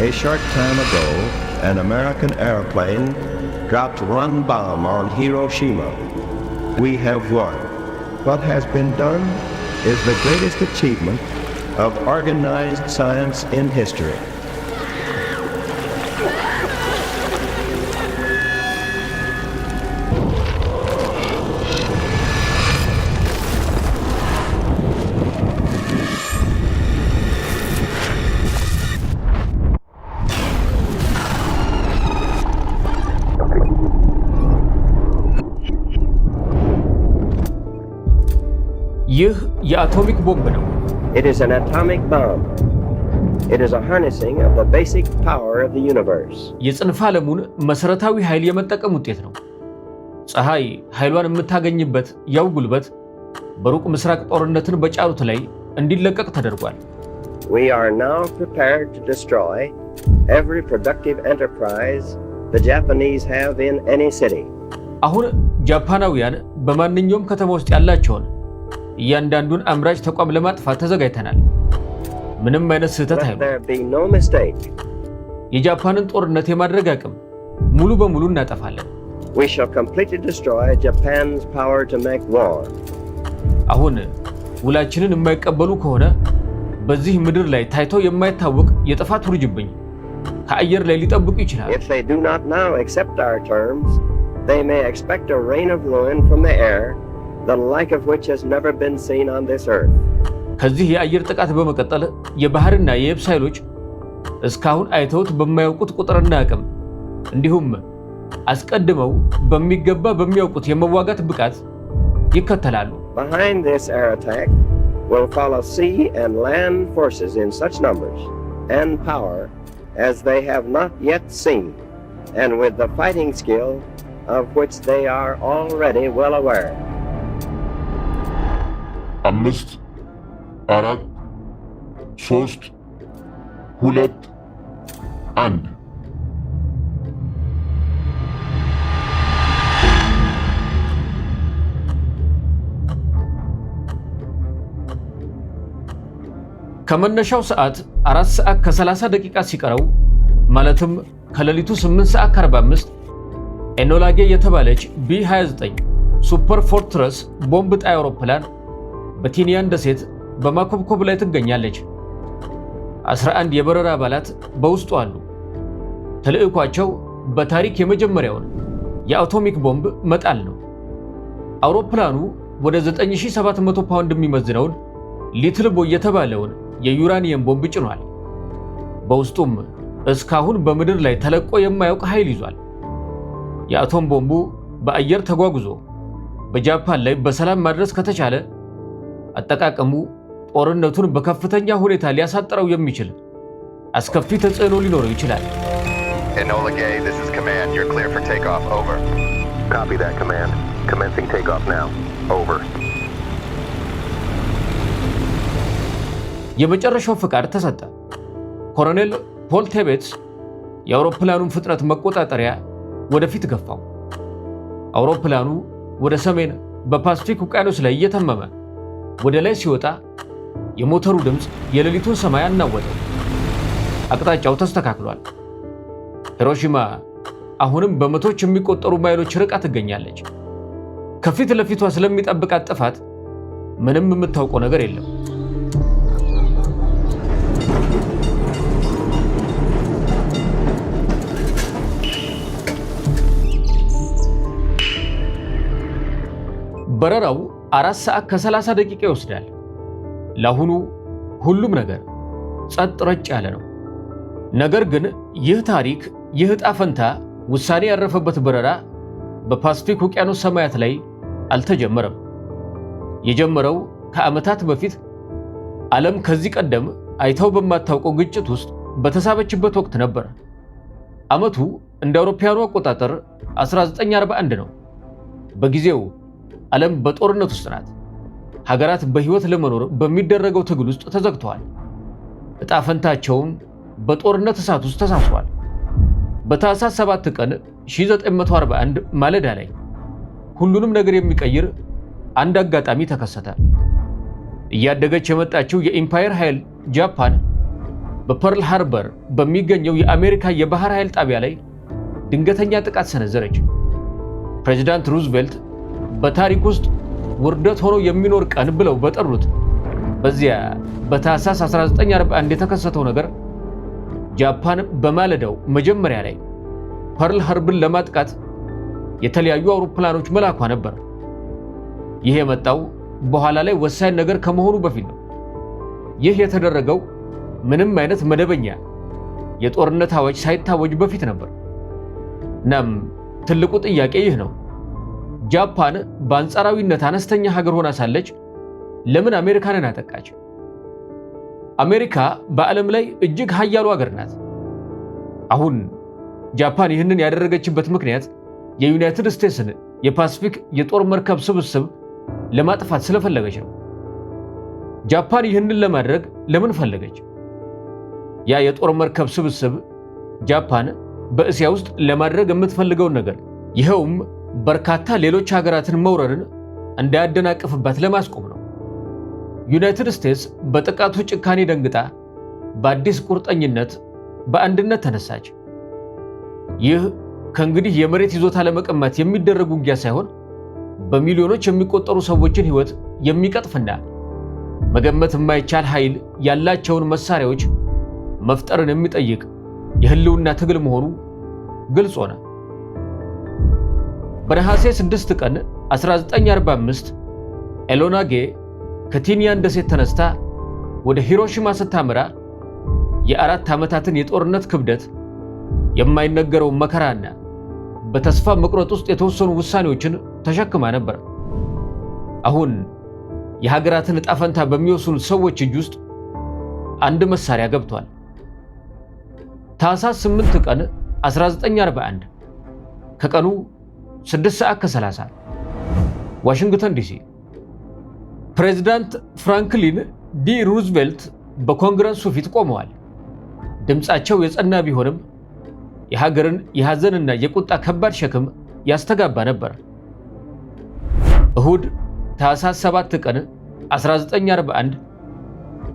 A short time ago, an American airplane dropped one bomb on Hiroshima. We have won. What has been done is the greatest achievement of organized science in history. ይህ የአቶሚክ ቦምብ ነው። It is an atomic bomb. It is a harnessing of the basic power of the universe. የጽንፈ ዓለሙን መሰረታዊ ኃይል የመጠቀም ውጤት ነው። ፀሐይ ኃይሏን የምታገኝበት ያው ጉልበት በሩቅ ምስራቅ ጦርነትን በጫሩት ላይ እንዲለቀቅ ተደርጓል። We are now prepared to destroy every productive enterprise the Japanese have in any city. አሁን ጃፓናውያን በማንኛውም ከተማ ውስጥ ያላቸውን እያንዳንዱን አምራች ተቋም ለማጥፋት ተዘጋጅተናል። ምንም አይነት ስህተት አይሆንም። የጃፓንን ጦርነት የማድረግ አቅም ሙሉ በሙሉ እናጠፋለን። We shall completely destroy Japan's power to make war. አሁን ውላችንን የማይቀበሉ ከሆነ በዚህ ምድር ላይ ታይቶ የማይታወቅ የጥፋት ውርጅብኝ ከአየር ላይ ሊጠብቁ ይችላል። If they do not now accept our terms, they may expect a rain of ruin from the air, the like of which has never been seen on this earth. ከዚህ የአየር ጥቃት በመቀጠል የባህርና የየብስ ኃይሎች እስካሁን አይተውት በማያውቁት ቁጥርና አቅም እንዲሁም አስቀድመው በሚገባ በሚያውቁት የመዋጋት ብቃት ይከተላሉ። Behind this air attack will follow sea and land forces in such numbers and power as they have not yet seen, and with the fighting skill of which they are already well aware. 5 4 3 2 1 ከመነሻው ሰዓት 4 ሰዓት ከ30 ደቂቃ ሲቀረው ማለትም ከሌሊቱ 8 ሰዓት ከ45 ኤኖላጌ የተባለች ቢ29 ሱፐር ፎርትረስ ቦምብ ጣይ አውሮፕላን በቲኒያን ደሴት በማኮብኮብ ላይ ትገኛለች። 11 የበረራ አባላት በውስጡ አሉ። ተልዕኳቸው በታሪክ የመጀመሪያውን የአቶሚክ ቦምብ መጣል ነው። አውሮፕላኑ ወደ 9700 ፓውንድ የሚመዝነውን ሊትል ቦይ የተባለውን የዩራኒየም ቦምብ ጭኗል። በውስጡም እስካሁን በምድር ላይ ተለቆ የማያውቅ ኃይል ይዟል። የአቶም ቦምቡ በአየር ተጓጉዞ በጃፓን ላይ በሰላም ማድረስ ከተቻለ አጠቃቀሙ ጦርነቱን በከፍተኛ ሁኔታ ሊያሳጥረው የሚችል አስከፊ ተጽዕኖ ሊኖረው ይችላል። Enola Gay, this is command. You're clear for takeoff. Over. Copy that, command. Commencing takeoff now. Over. የመጨረሻው ፍቃድ ተሰጠ። ኮሎኔል ፖል ቴቤትስ የአውሮፕላኑን ፍጥነት መቆጣጠሪያ ወደፊት ገፋው። አውሮፕላኑ ወደ ሰሜን በፓሲፊክ ውቅያኖስ ላይ እየተመመ ወደ ላይ ሲወጣ የሞተሩ ድምፅ የሌሊቱን ሰማይ አናወጠው። አቅጣጫው ተስተካክሏል። ሂሮሺማ አሁንም በመቶዎች የሚቆጠሩ ማይሎች ርቃ ትገኛለች። ከፊት ለፊቷ ስለሚጠብቃት ጥፋት ምንም የምታውቀው ነገር የለም። በረራው 4 ሰዓት ከ30 ደቂቃ ይወስዳል። ለአሁኑ ሁሉም ነገር ጸጥ ረጭ ያለ ነው። ነገር ግን ይህ ታሪክ ይህ ዕጣ ፈንታ ውሳኔ ያረፈበት በረራ በፓሲፊክ ውቅያኖስ ሰማያት ላይ አልተጀመረም። የጀመረው ከዓመታት በፊት ዓለም ከዚህ ቀደም አይተው በማታውቀው ግጭት ውስጥ በተሳበችበት ወቅት ነበር። ዓመቱ እንደ አውሮፓውያኑ አቆጣጠር 1941 ነው። በጊዜው ዓለም በጦርነት ውስጥ ናት። ሀገራት በህይወት ለመኖር በሚደረገው ትግል ውስጥ ተዘግተዋል። ዕጣ ፈንታቸውም በጦርነት እሳት ውስጥ ተሳስሯል። በታህሳስ 7 ቀን 1941 ማለዳ ላይ ሁሉንም ነገር የሚቀይር አንድ አጋጣሚ ተከሰተ። እያደገች የመጣችው የኢምፓየር ኃይል ጃፓን በፐርል ሃርበር በሚገኘው የአሜሪካ የባህር ኃይል ጣቢያ ላይ ድንገተኛ ጥቃት ሰነዘረች። ፕሬዝዳንት ሩዝቬልት በታሪክ ውስጥ ውርደት ሆኖ የሚኖር ቀን ብለው በጠሩት በዚያ በታህሳስ 1941 የተከሰተው ነገር ጃፓን በማለዳው መጀመሪያ ላይ ፐርል ሃርበርን ለማጥቃት የተለያዩ አውሮፕላኖች መላኳ ነበር። ይህ የመጣው በኋላ ላይ ወሳኝ ነገር ከመሆኑ በፊት ነው። ይህ የተደረገው ምንም አይነት መደበኛ የጦርነት አዋጅ ሳይታወጅ በፊት ነበር። እናም ትልቁ ጥያቄ ይህ ነው። ጃፓን በአንጻራዊነት አነስተኛ ሀገር ሆና ሳለች ለምን አሜሪካንን አጠቃች? አሜሪካ በዓለም ላይ እጅግ ኃያሉ ሀገር ናት። አሁን ጃፓን ይህንን ያደረገችበት ምክንያት የዩናይትድ ስቴትስን የፓሲፊክ የጦር መርከብ ስብስብ ለማጥፋት ስለፈለገች ነው። ጃፓን ይህንን ለማድረግ ለምን ፈለገች? ያ የጦር መርከብ ስብስብ ጃፓን በእስያ ውስጥ ለማድረግ የምትፈልገውን ነገር ይኸውም በርካታ ሌሎች ሀገራትን መውረርን እንዳያደናቅፍባት ለማስቆም ነው። ዩናይትድ ስቴትስ በጥቃቱ ጭካኔ ደንግጣ በአዲስ ቁርጠኝነት በአንድነት ተነሳች። ይህ ከእንግዲህ የመሬት ይዞታ ለመቀማት የሚደረግ ውጊያ ሳይሆን በሚሊዮኖች የሚቆጠሩ ሰዎችን ሕይወት የሚቀጥፍና መገመት የማይቻል ኃይል ያላቸውን መሳሪያዎች መፍጠርን የሚጠይቅ የህልውና ትግል መሆኑ ግልጽ ሆነ። በነሐሴ 6 ቀን 1945 ኤኖላ ጌ ከቲንያን ደሴት ተነስታ ወደ ሂሮሺማ ስታመራ የ4 ዓመታትን የጦርነት ክብደት፣ የማይነገረውን መከራና በተስፋ መቁረጥ ውስጥ የተወሰኑ ውሳኔዎችን ተሸክማ ነበር። አሁን የሀገራትን ዕጣ ፈንታ በሚወስኑ ሰዎች እጅ ውስጥ አንድ መሳሪያ ገብቷል። ታህሳስ 8 ቀን 1941 ከቀኑ 6:30 ዋሽንግተን ዲሲ ፕሬዝዳንት ፍራንክሊን ዲ ሩዝቬልት በኮንግረሱ ፊት ቆመዋል። ድምፃቸው የጸና ቢሆንም የሀገርን የሐዘንና የቁጣ ከባድ ሸክም ያስተጋባ ነበር። እሁድ ታህሳስ 7 ቀን 1941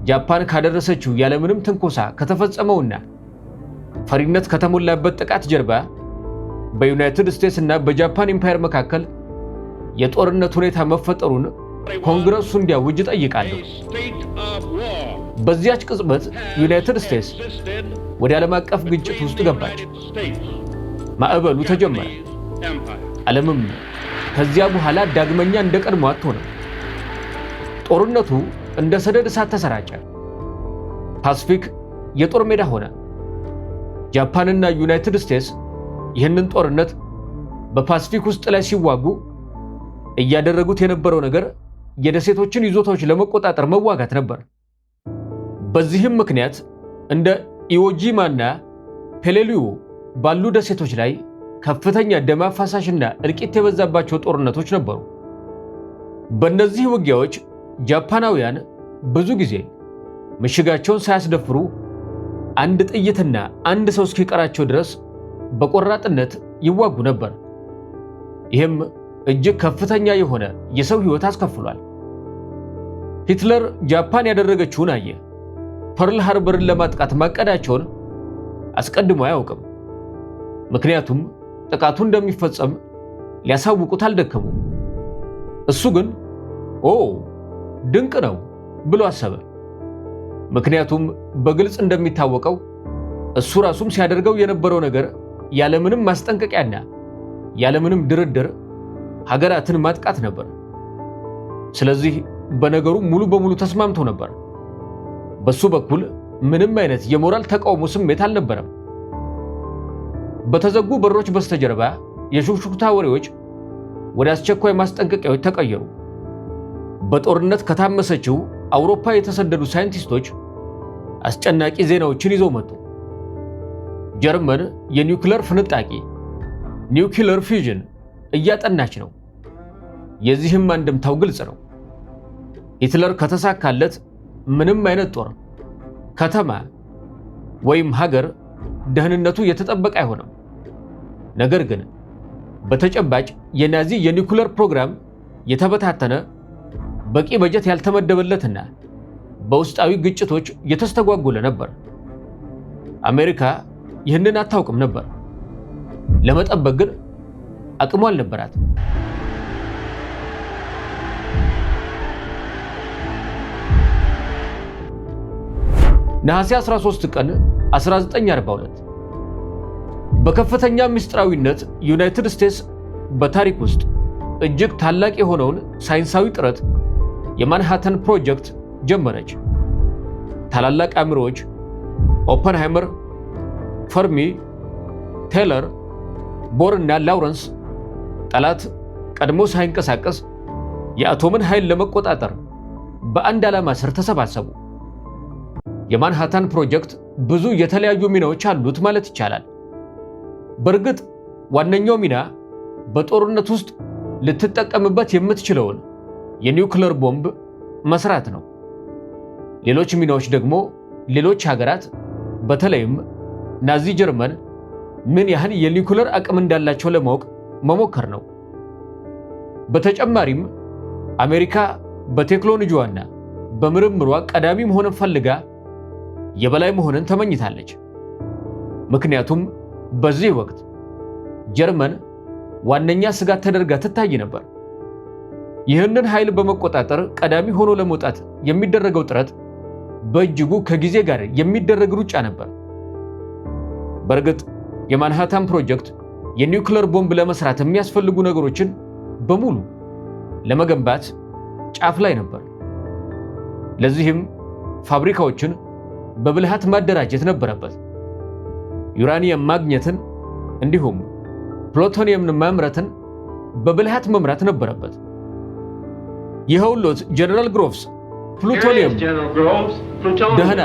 ጃፓን ካደረሰችው ያለምንም ትንኮሳ ከተፈጸመውና ፈሪነት ከተሞላበት ጥቃት ጀርባ በዩናይትድ ስቴትስ እና በጃፓን ኢምፓየር መካከል የጦርነት ሁኔታ መፈጠሩን ኮንግረሱ እንዲያውጅ ጠይቃለሁ። በዚያች ቅጽበት ዩናይትድ ስቴትስ ወደ ዓለም አቀፍ ግጭት ውስጥ ገባች። ማዕበሉ ተጀመረ። ዓለምም ከዚያ በኋላ ዳግመኛ እንደቀድሞ አትሆንም። ጦርነቱ እንደ ሰደድ እሳት ተሰራጨ። ፓሲፊክ የጦር ሜዳ ሆነ። ጃፓንና ዩናይትድ ስቴትስ ይህንን ጦርነት በፓሲፊክ ውስጥ ላይ ሲዋጉ እያደረጉት የነበረው ነገር የደሴቶችን ይዞታዎች ለመቆጣጠር መዋጋት ነበር። በዚህም ምክንያት እንደ ኢዎጂማና ፔሌሊዮ ባሉ ደሴቶች ላይ ከፍተኛ ደም አፋሳሽና እልቂት የበዛባቸው ጦርነቶች ነበሩ። በእነዚህ ውጊያዎች ጃፓናውያን ብዙ ጊዜ ምሽጋቸውን ሳያስደፍሩ አንድ ጥይትና አንድ ሰው እስኪቀራቸው ድረስ በቆራጥነት ይዋጉ ነበር። ይህም እጅግ ከፍተኛ የሆነ የሰው ሕይወት አስከፍሏል። ሂትለር ጃፓን ያደረገችውን አየ። ፐርል ሃርበርን ለማጥቃት ማቀዳቸውን አስቀድሞ አያውቅም። ምክንያቱም ጥቃቱ እንደሚፈጸም ሊያሳውቁት አልደከሙም። እሱ ግን ኦ ድንቅ ነው ብሎ አሰበ። ምክንያቱም በግልጽ እንደሚታወቀው እሱ ራሱም ሲያደርገው የነበረው ነገር ያለምንም ማስጠንቀቂያና ያለምንም ድርድር ሀገራትን ማጥቃት ነበር። ስለዚህ በነገሩ ሙሉ በሙሉ ተስማምቶ ነበር። በሱ በኩል ምንም አይነት የሞራል ተቃውሞ ስሜት አልነበረም። በተዘጉ በሮች በስተጀርባ የሹክሹክታ ወሬዎች ወደ አስቸኳይ ማስጠንቀቂያዎች ተቀየሩ። በጦርነት ከታመሰችው አውሮፓ የተሰደዱ ሳይንቲስቶች አስጨናቂ ዜናዎችን ይዘው መጡ። ጀርመን የኒውክሌር ፍንጣቂ ኒውክሌር ፊውዥን እያጠናች ነው። የዚህም አንድምታው ግልጽ ነው። ሂትለር ከተሳካለት ምንም አይነት ጦር፣ ከተማ ወይም ሀገር ደህንነቱ የተጠበቀ አይሆንም። ነገር ግን በተጨባጭ የናዚ የኒውክሌር ፕሮግራም የተበታተነ፣ በቂ በጀት ያልተመደበለትና በውስጣዊ ግጭቶች የተስተጓጎለ ነበር። አሜሪካ ይህንን አታውቅም ነበር። ለመጠበቅ ግን አቅሙ አልነበራት። ነሐሴ 13 ቀን 1942 በከፍተኛ ምስጢራዊነት ዩናይትድ ስቴትስ በታሪክ ውስጥ እጅግ ታላቅ የሆነውን ሳይንሳዊ ጥረት የማንሃተን ፕሮጀክት ጀመረች። ታላላቅ አእምሮዎች ኦፐንሃይመር፣ ፈርሚ፣ ቴይለር፣ ቦር እና ላውረንስ ጠላት ቀድሞ ሳይንቀሳቀስ የአቶምን ኃይል ለመቆጣጠር በአንድ ዓላማ ስር ተሰባሰቡ። የማንሃታን ፕሮጀክት ብዙ የተለያዩ ሚናዎች አሉት ማለት ይቻላል። በእርግጥ ዋነኛው ሚና በጦርነት ውስጥ ልትጠቀምበት የምትችለውን የኒውክሌር ቦምብ መስራት ነው። ሌሎች ሚናዎች ደግሞ ሌሎች ሀገራት በተለይም ናዚ ጀርመን ምን ያህል የኒውክሌር አቅም እንዳላቸው ለማወቅ መሞከር ነው። በተጨማሪም አሜሪካ በቴክኖሎጂዋና በምርምሯ ቀዳሚ መሆንን ፈልጋ የበላይ መሆንን ተመኝታለች። ምክንያቱም በዚህ ወቅት ጀርመን ዋነኛ ስጋት ተደርጋ ትታይ ነበር። ይህንን ኃይል በመቆጣጠር ቀዳሚ ሆኖ ለመውጣት የሚደረገው ጥረት በእጅጉ ከጊዜ ጋር የሚደረግ ሩጫ ነበር። በእርግጥ የማንሃታን ፕሮጀክት የኒውክሌር ቦምብ ለመስራት የሚያስፈልጉ ነገሮችን በሙሉ ለመገንባት ጫፍ ላይ ነበር። ለዚህም ፋብሪካዎችን በብልሃት ማደራጀት ነበረበት። ዩራኒየም ማግኘትን እንዲሁም ፕሉቶኒየምን ማምረትን በብልሃት መምራት ነበረበት። ይኸውልዎት ጀነራል ግሮቭስ ፕሉቶኒየም ደህና፣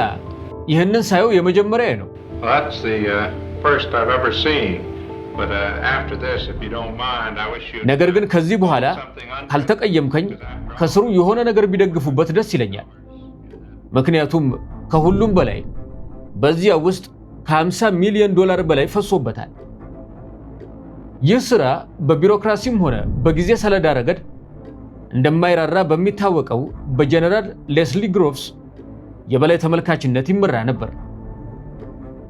ይህንን ሳየው የመጀመሪያ ነው። ነገር ግን ከዚህ በኋላ ካልተቀየምከኝ ከስሩ የሆነ ነገር ቢደግፉበት ደስ ይለኛል። ምክንያቱም ከሁሉም በላይ በዚያ ውስጥ ከ50 ሚሊዮን ዶላር በላይ ፈሶበታል። ይህ ሥራ በቢሮክራሲም ሆነ በጊዜ ሰሌዳ ረገድ እንደማይራራ በሚታወቀው በጀነራል ሌስሊ ግሮቭስ የበላይ ተመልካችነት ይመራ ነበር።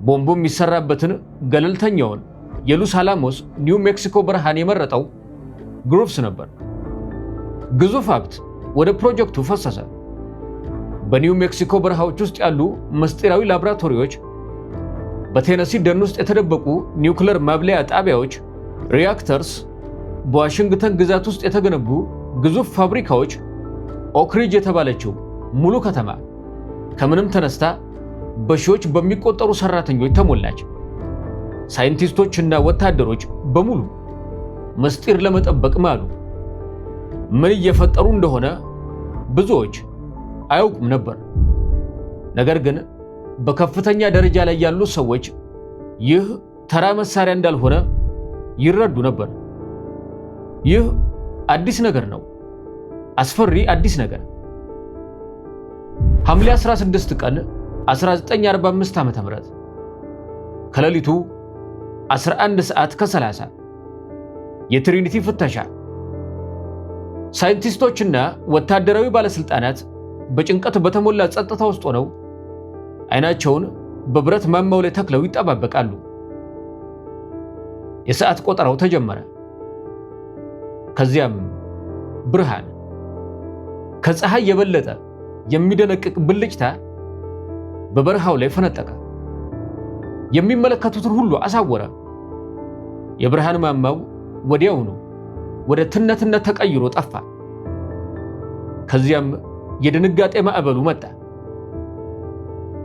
ቦምቡ የሚሰራበትን ገለልተኛውን የሎስ አላሞስ ኒው ሜክሲኮ በረሃን የመረጠው ግሮቭስ ነበር። ግዙፍ ሀብት ወደ ፕሮጀክቱ ፈሰሰ። በኒው ሜክሲኮ በረሃዎች ውስጥ ያሉ ምስጢራዊ ላቦራቶሪዎች፣ በቴነሲ ደን ውስጥ የተደበቁ ኒውክሌር ማብለያ ጣቢያዎች፣ ሪያክተርስ፣ በዋሽንግተን ግዛት ውስጥ የተገነቡ ግዙፍ ፋብሪካዎች፣ ኦክሪጅ የተባለችው ሙሉ ከተማ ከምንም ተነስታ በሺዎች በሚቆጠሩ ሰራተኞች ተሞላች። ሳይንቲስቶችና ወታደሮች በሙሉ ምስጢር ለመጠበቅ ማሉ። ምን እየፈጠሩ እንደሆነ ብዙዎች አያውቁም ነበር። ነገር ግን በከፍተኛ ደረጃ ላይ ያሉ ሰዎች ይህ ተራ መሳሪያ እንዳልሆነ ይረዱ ነበር። ይህ አዲስ ነገር ነው፣ አስፈሪ አዲስ ነገር። ሐምሌ 16 ቀን 1945 ዓ.ም ከሌሊቱ 11 ሰዓት ከ30 የትሪኒቲ ፍተሻ። ሳይንቲስቶችና ወታደራዊ ባለስልጣናት በጭንቀት በተሞላ ጸጥታ ውስጥ ሆነው አይናቸውን በብረት ማማው ላይ ተክለው ይጠባበቃሉ። የሰዓት ቆጠራው ተጀመረ። ከዚያም ብርሃን፣ ከፀሐይ የበለጠ የሚደነቅቅ ብልጭታ በበረሃው ላይ ፈነጠቀ። የሚመለከቱትን ሁሉ አሳወረ። የብርሃን ማማው ወዲያውኑ ወደ ትነትነት ተቀይሮ ጠፋ። ከዚያም የድንጋጤ ማዕበሉ መጣ።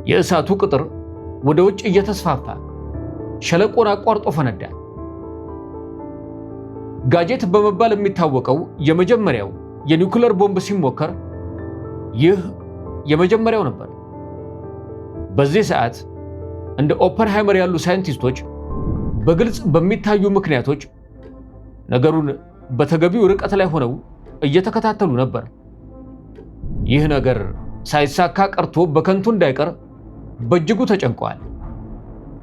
የእሳቱ ቅጥር ወደ ውጭ እየተስፋፋ ሸለቆን አቋርጦ ፈነዳ። ጋጀት በመባል የሚታወቀው የመጀመሪያው የኒውክሌር ቦምብ ሲሞከር ይህ የመጀመሪያው ነበር። በዚህ ሰዓት እንደ ኦፐንሃይመር ያሉ ሳይንቲስቶች በግልጽ በሚታዩ ምክንያቶች ነገሩን በተገቢው ርቀት ላይ ሆነው እየተከታተሉ ነበር። ይህ ነገር ሳይሳካ ቀርቶ በከንቱ እንዳይቀር በእጅጉ ተጨንቀዋል።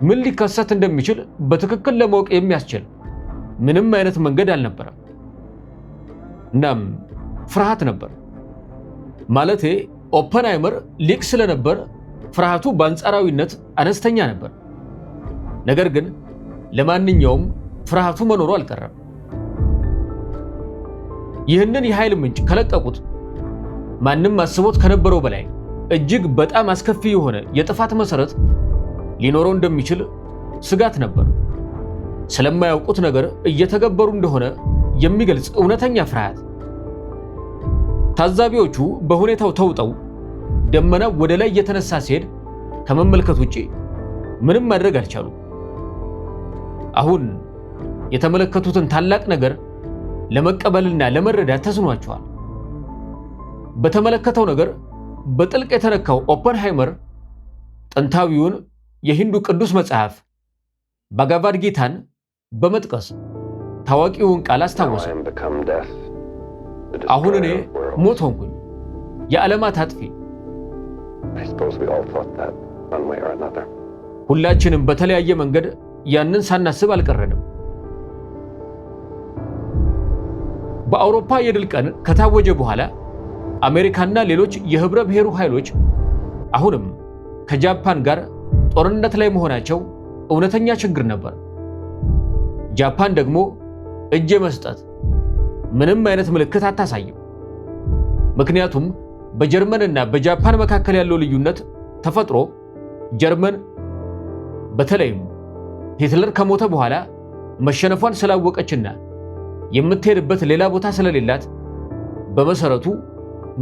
ምን ሊከሰት እንደሚችል በትክክል ለማወቅ የሚያስችል ምንም አይነት መንገድ አልነበረም። እናም ፍርሃት ነበር። ማለቴ ኦፐንሃይመር ሊቅ ስለነበር ፍርሃቱ በአንጻራዊነት አነስተኛ ነበር። ነገር ግን ለማንኛውም ፍርሃቱ መኖሩ አልቀረም። ይህንን የኃይል ምንጭ ከለቀቁት ማንም አስቦት ከነበረው በላይ እጅግ በጣም አስከፊ የሆነ የጥፋት መሰረት ሊኖረው እንደሚችል ስጋት ነበር። ስለማያውቁት ነገር እየተገበሩ እንደሆነ የሚገልጽ እውነተኛ ፍርሃት። ታዛቢዎቹ በሁኔታው ተውጠው ደመናው ወደ ላይ እየተነሳ ሲሄድ ከመመልከት ውጪ ምንም ማድረግ አልቻሉም። አሁን የተመለከቱትን ታላቅ ነገር ለመቀበልና ለመረዳት ተስኗቸዋል። በተመለከተው ነገር በጥልቅ የተነካው ኦፐንሃይመር ጥንታዊውን የሂንዱ ቅዱስ መጽሐፍ ባጋቫድ ጊታን በመጥቀስ ታዋቂውን ቃል አስታወሰ። አሁን እኔ ሞት ሆንኩኝ፣ የዓለማት አጥፊ። ሁላችንም በተለያየ መንገድ ያንን ሳናስብ አልቀረንም። በአውሮፓ የድል ቀን ከታወጀ በኋላ አሜሪካና ሌሎች የህብረ ብሔሩ ኃይሎች አሁንም ከጃፓን ጋር ጦርነት ላይ መሆናቸው እውነተኛ ችግር ነበር። ጃፓን ደግሞ እጅ መስጠት ምንም አይነት ምልክት አታሳይም። ምክንያቱም በጀርመንና በጃፓን መካከል ያለው ልዩነት ተፈጥሮ ጀርመን በተለይም ሂትለር ከሞተ በኋላ መሸነፏን ስላወቀችና የምትሄድበት ሌላ ቦታ ስለሌላት በመሰረቱ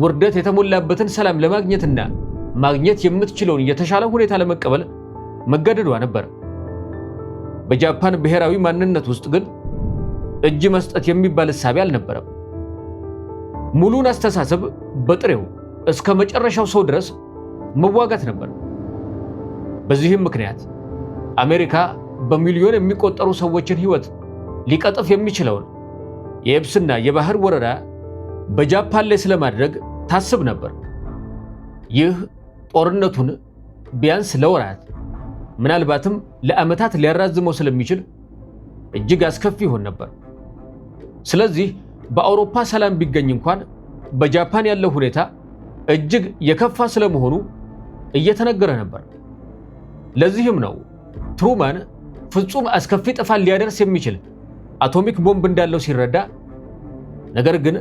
ውርደት የተሞላበትን ሰላም ለማግኘትና ማግኘት የምትችለውን የተሻለ ሁኔታ ለመቀበል መገደዷ ነበር። በጃፓን ብሔራዊ ማንነት ውስጥ ግን እጅ መስጠት የሚባል እሳቤ አልነበረም። ሙሉን አስተሳሰብ በጥሬው እስከ መጨረሻው ሰው ድረስ መዋጋት ነበር። በዚህም ምክንያት አሜሪካ በሚሊዮን የሚቆጠሩ ሰዎችን ሕይወት ሊቀጥፍ የሚችለውን የየብስና የባህር ወረራ በጃፓን ላይ ስለማድረግ ታስብ ነበር። ይህ ጦርነቱን ቢያንስ ለወራት ምናልባትም ለዓመታት ሊያራዝመው ስለሚችል እጅግ አስከፊ ይሆን ነበር። ስለዚህ በአውሮፓ ሰላም ቢገኝ እንኳን በጃፓን ያለው ሁኔታ እጅግ የከፋ ስለመሆኑ እየተነገረ ነበር። ለዚህም ነው ትሩማን ፍጹም አስከፊ ጥፋት ሊያደርስ የሚችል አቶሚክ ቦምብ እንዳለው ሲረዳ፣ ነገር ግን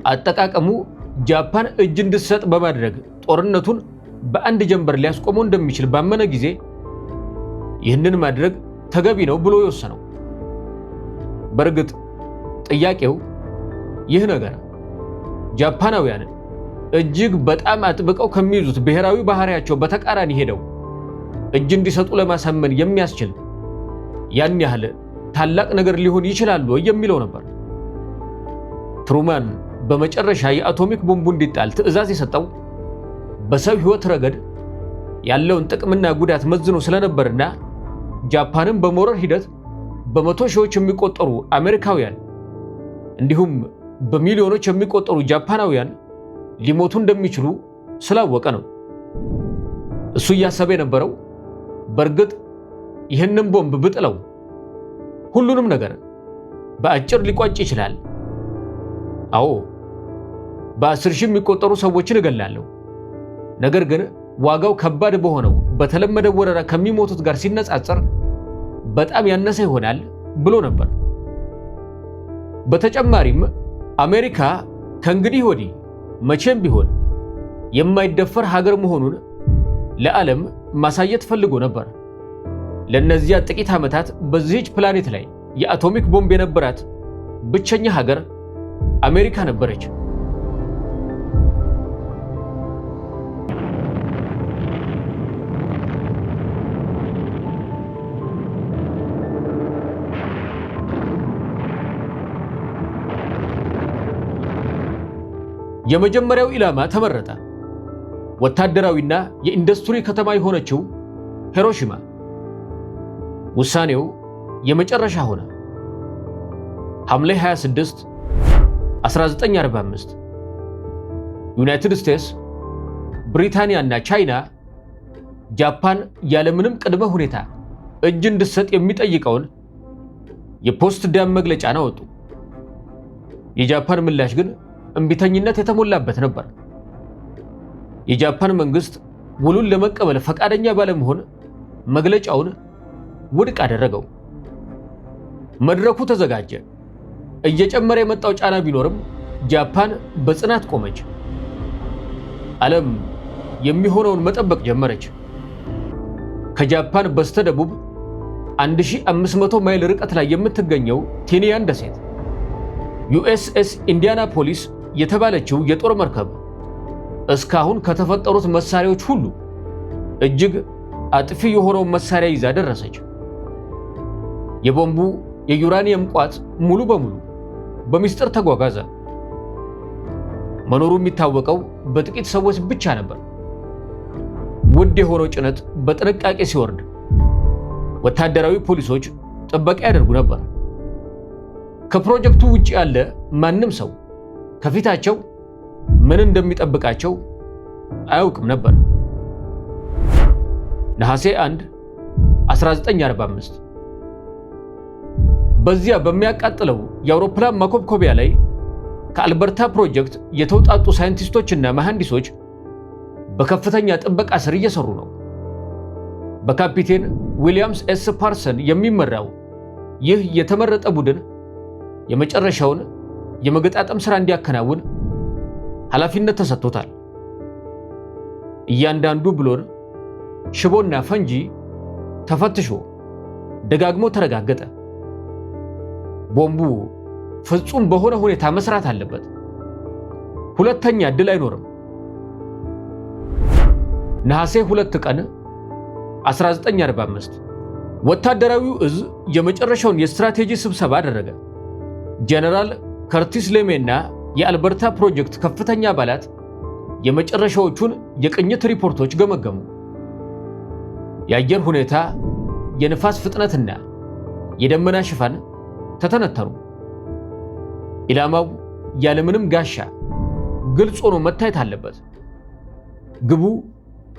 አጠቃቀሙ ጃፓን እጅ እንድትሰጥ በማድረግ ጦርነቱን በአንድ ጀንበር ሊያስቆመው እንደሚችል ባመነ ጊዜ ይህንን ማድረግ ተገቢ ነው ብሎ የወሰነው። በእርግጥ ጥያቄው ይህ ነገር ጃፓናውያን እጅግ በጣም አጥብቀው ከሚይዙት ብሔራዊ ባህሪያቸው በተቃራኒ ሄደው እጅ እንዲሰጡ ለማሳመን የሚያስችል ያን ያህል ታላቅ ነገር ሊሆን ይችላል የሚለው ነበር። ትሩማን በመጨረሻ የአቶሚክ ቦምቡ እንዲጣል ትዕዛዝ የሰጠው በሰው ሕይወት ረገድ ያለውን ጥቅምና ጉዳት መዝኖ ስለነበርና ጃፓንን በመውረር ሂደት በመቶ ሺዎች የሚቆጠሩ አሜሪካውያን እንዲሁም በሚሊዮኖች የሚቆጠሩ ጃፓናውያን ሊሞቱ እንደሚችሉ ስላወቀ ነው። እሱ እያሰበ የነበረው በእርግጥ ይህንን ቦምብ ብጥለው ሁሉንም ነገር በአጭር ሊቋጭ ይችላል። አዎ በ10 ሺህ የሚቆጠሩ ሰዎችን እገላለሁ፣ ነገር ግን ዋጋው ከባድ በሆነው በተለመደ ወረራ ከሚሞቱት ጋር ሲነጻጸር በጣም ያነሰ ይሆናል ብሎ ነበር። በተጨማሪም አሜሪካ ከእንግዲህ ወዲህ መቼም ቢሆን የማይደፈር ሀገር መሆኑን ለዓለም ማሳየት ፈልጎ ነበር። ለነዚያ ጥቂት ዓመታት በዚህች ፕላኔት ላይ የአቶሚክ ቦምብ የነበራት ብቸኛ ሀገር አሜሪካ ነበረች። የመጀመሪያው ኢላማ ተመረጠ። ወታደራዊና የኢንዱስትሪ ከተማ የሆነችው ሂሮሺማ። ውሳኔው የመጨረሻ ሆነ። ሐምሌ 26 1945 ዩናይትድ ስቴትስ፣ ብሪታንያና ቻይና ጃፓን ያለምንም ቅድመ ሁኔታ እጅ እንድትሰጥ የሚጠይቀውን የፖስትዳም መግለጫን አወጡ። የጃፓን ምላሽ ግን እምቢተኝነት የተሞላበት ነበር። የጃፓን መንግስት ውሉን ለመቀበል ፈቃደኛ ባለመሆን መግለጫውን ውድቅ አደረገው። መድረኩ ተዘጋጀ። እየጨመረ የመጣው ጫና ቢኖርም ጃፓን በጽናት ቆመች። ዓለም የሚሆነውን መጠበቅ ጀመረች። ከጃፓን በስተደቡብ 1500 ማይል ርቀት ላይ የምትገኘው ቲኒያን ደሴት ዩኤስኤስ ኢንዲያናፖሊስ የተባለችው የጦር መርከብ እስካሁን ከተፈጠሩት መሳሪያዎች ሁሉ እጅግ አጥፊ የሆነውን መሳሪያ ይዛ ደረሰች። የቦምቡ የዩራኒየም ቋት ሙሉ በሙሉ በሚስጥር ተጓጓዘ። መኖሩ የሚታወቀው በጥቂት ሰዎች ብቻ ነበር። ውድ የሆነው ጭነት በጥንቃቄ ሲወርድ ወታደራዊ ፖሊሶች ጥበቃ ያደርጉ ነበር። ከፕሮጀክቱ ውጪ ያለ ማንም ሰው ከፊታቸው ምን እንደሚጠብቃቸው አያውቅም ነበር። ነሐሴ 1 1945 በዚያ በሚያቃጥለው የአውሮፕላን ማኮብኮቢያ ላይ ከአልበርታ ፕሮጀክት የተውጣጡ ሳይንቲስቶችና መሐንዲሶች በከፍተኛ ጥበቃ ስር እየሰሩ ነው። በካፒቴን ዊሊያምስ ኤስ ፓርሰን የሚመራው ይህ የተመረጠ ቡድን የመጨረሻውን የመገጣጠም ሥራ እንዲያከናውን ኃላፊነት ተሰጥቶታል። እያንዳንዱ ብሎን፣ ሽቦና ፈንጂ ተፈትሾ ደጋግሞ ተረጋገጠ። ቦምቡ ፍጹም በሆነ ሁኔታ መስራት አለበት። ሁለተኛ ዕድል አይኖርም። ነሐሴ 2 ቀን 1945 ወታደራዊው እዝ የመጨረሻውን የስትራቴጂ ስብሰባ አደረገ። ጀነራል ከርቲስ ሌሜና የአልበርታ ፕሮጀክት ከፍተኛ አባላት የመጨረሻዎቹን የቅኝት ሪፖርቶች ገመገሙ። የአየር ሁኔታ፣ የንፋስ ፍጥነትና የደመና ሽፋን ተተነተኑ። ኢላማው ያለምንም ጋሻ ግልጽ ሆኖ መታየት አለበት። ግቡ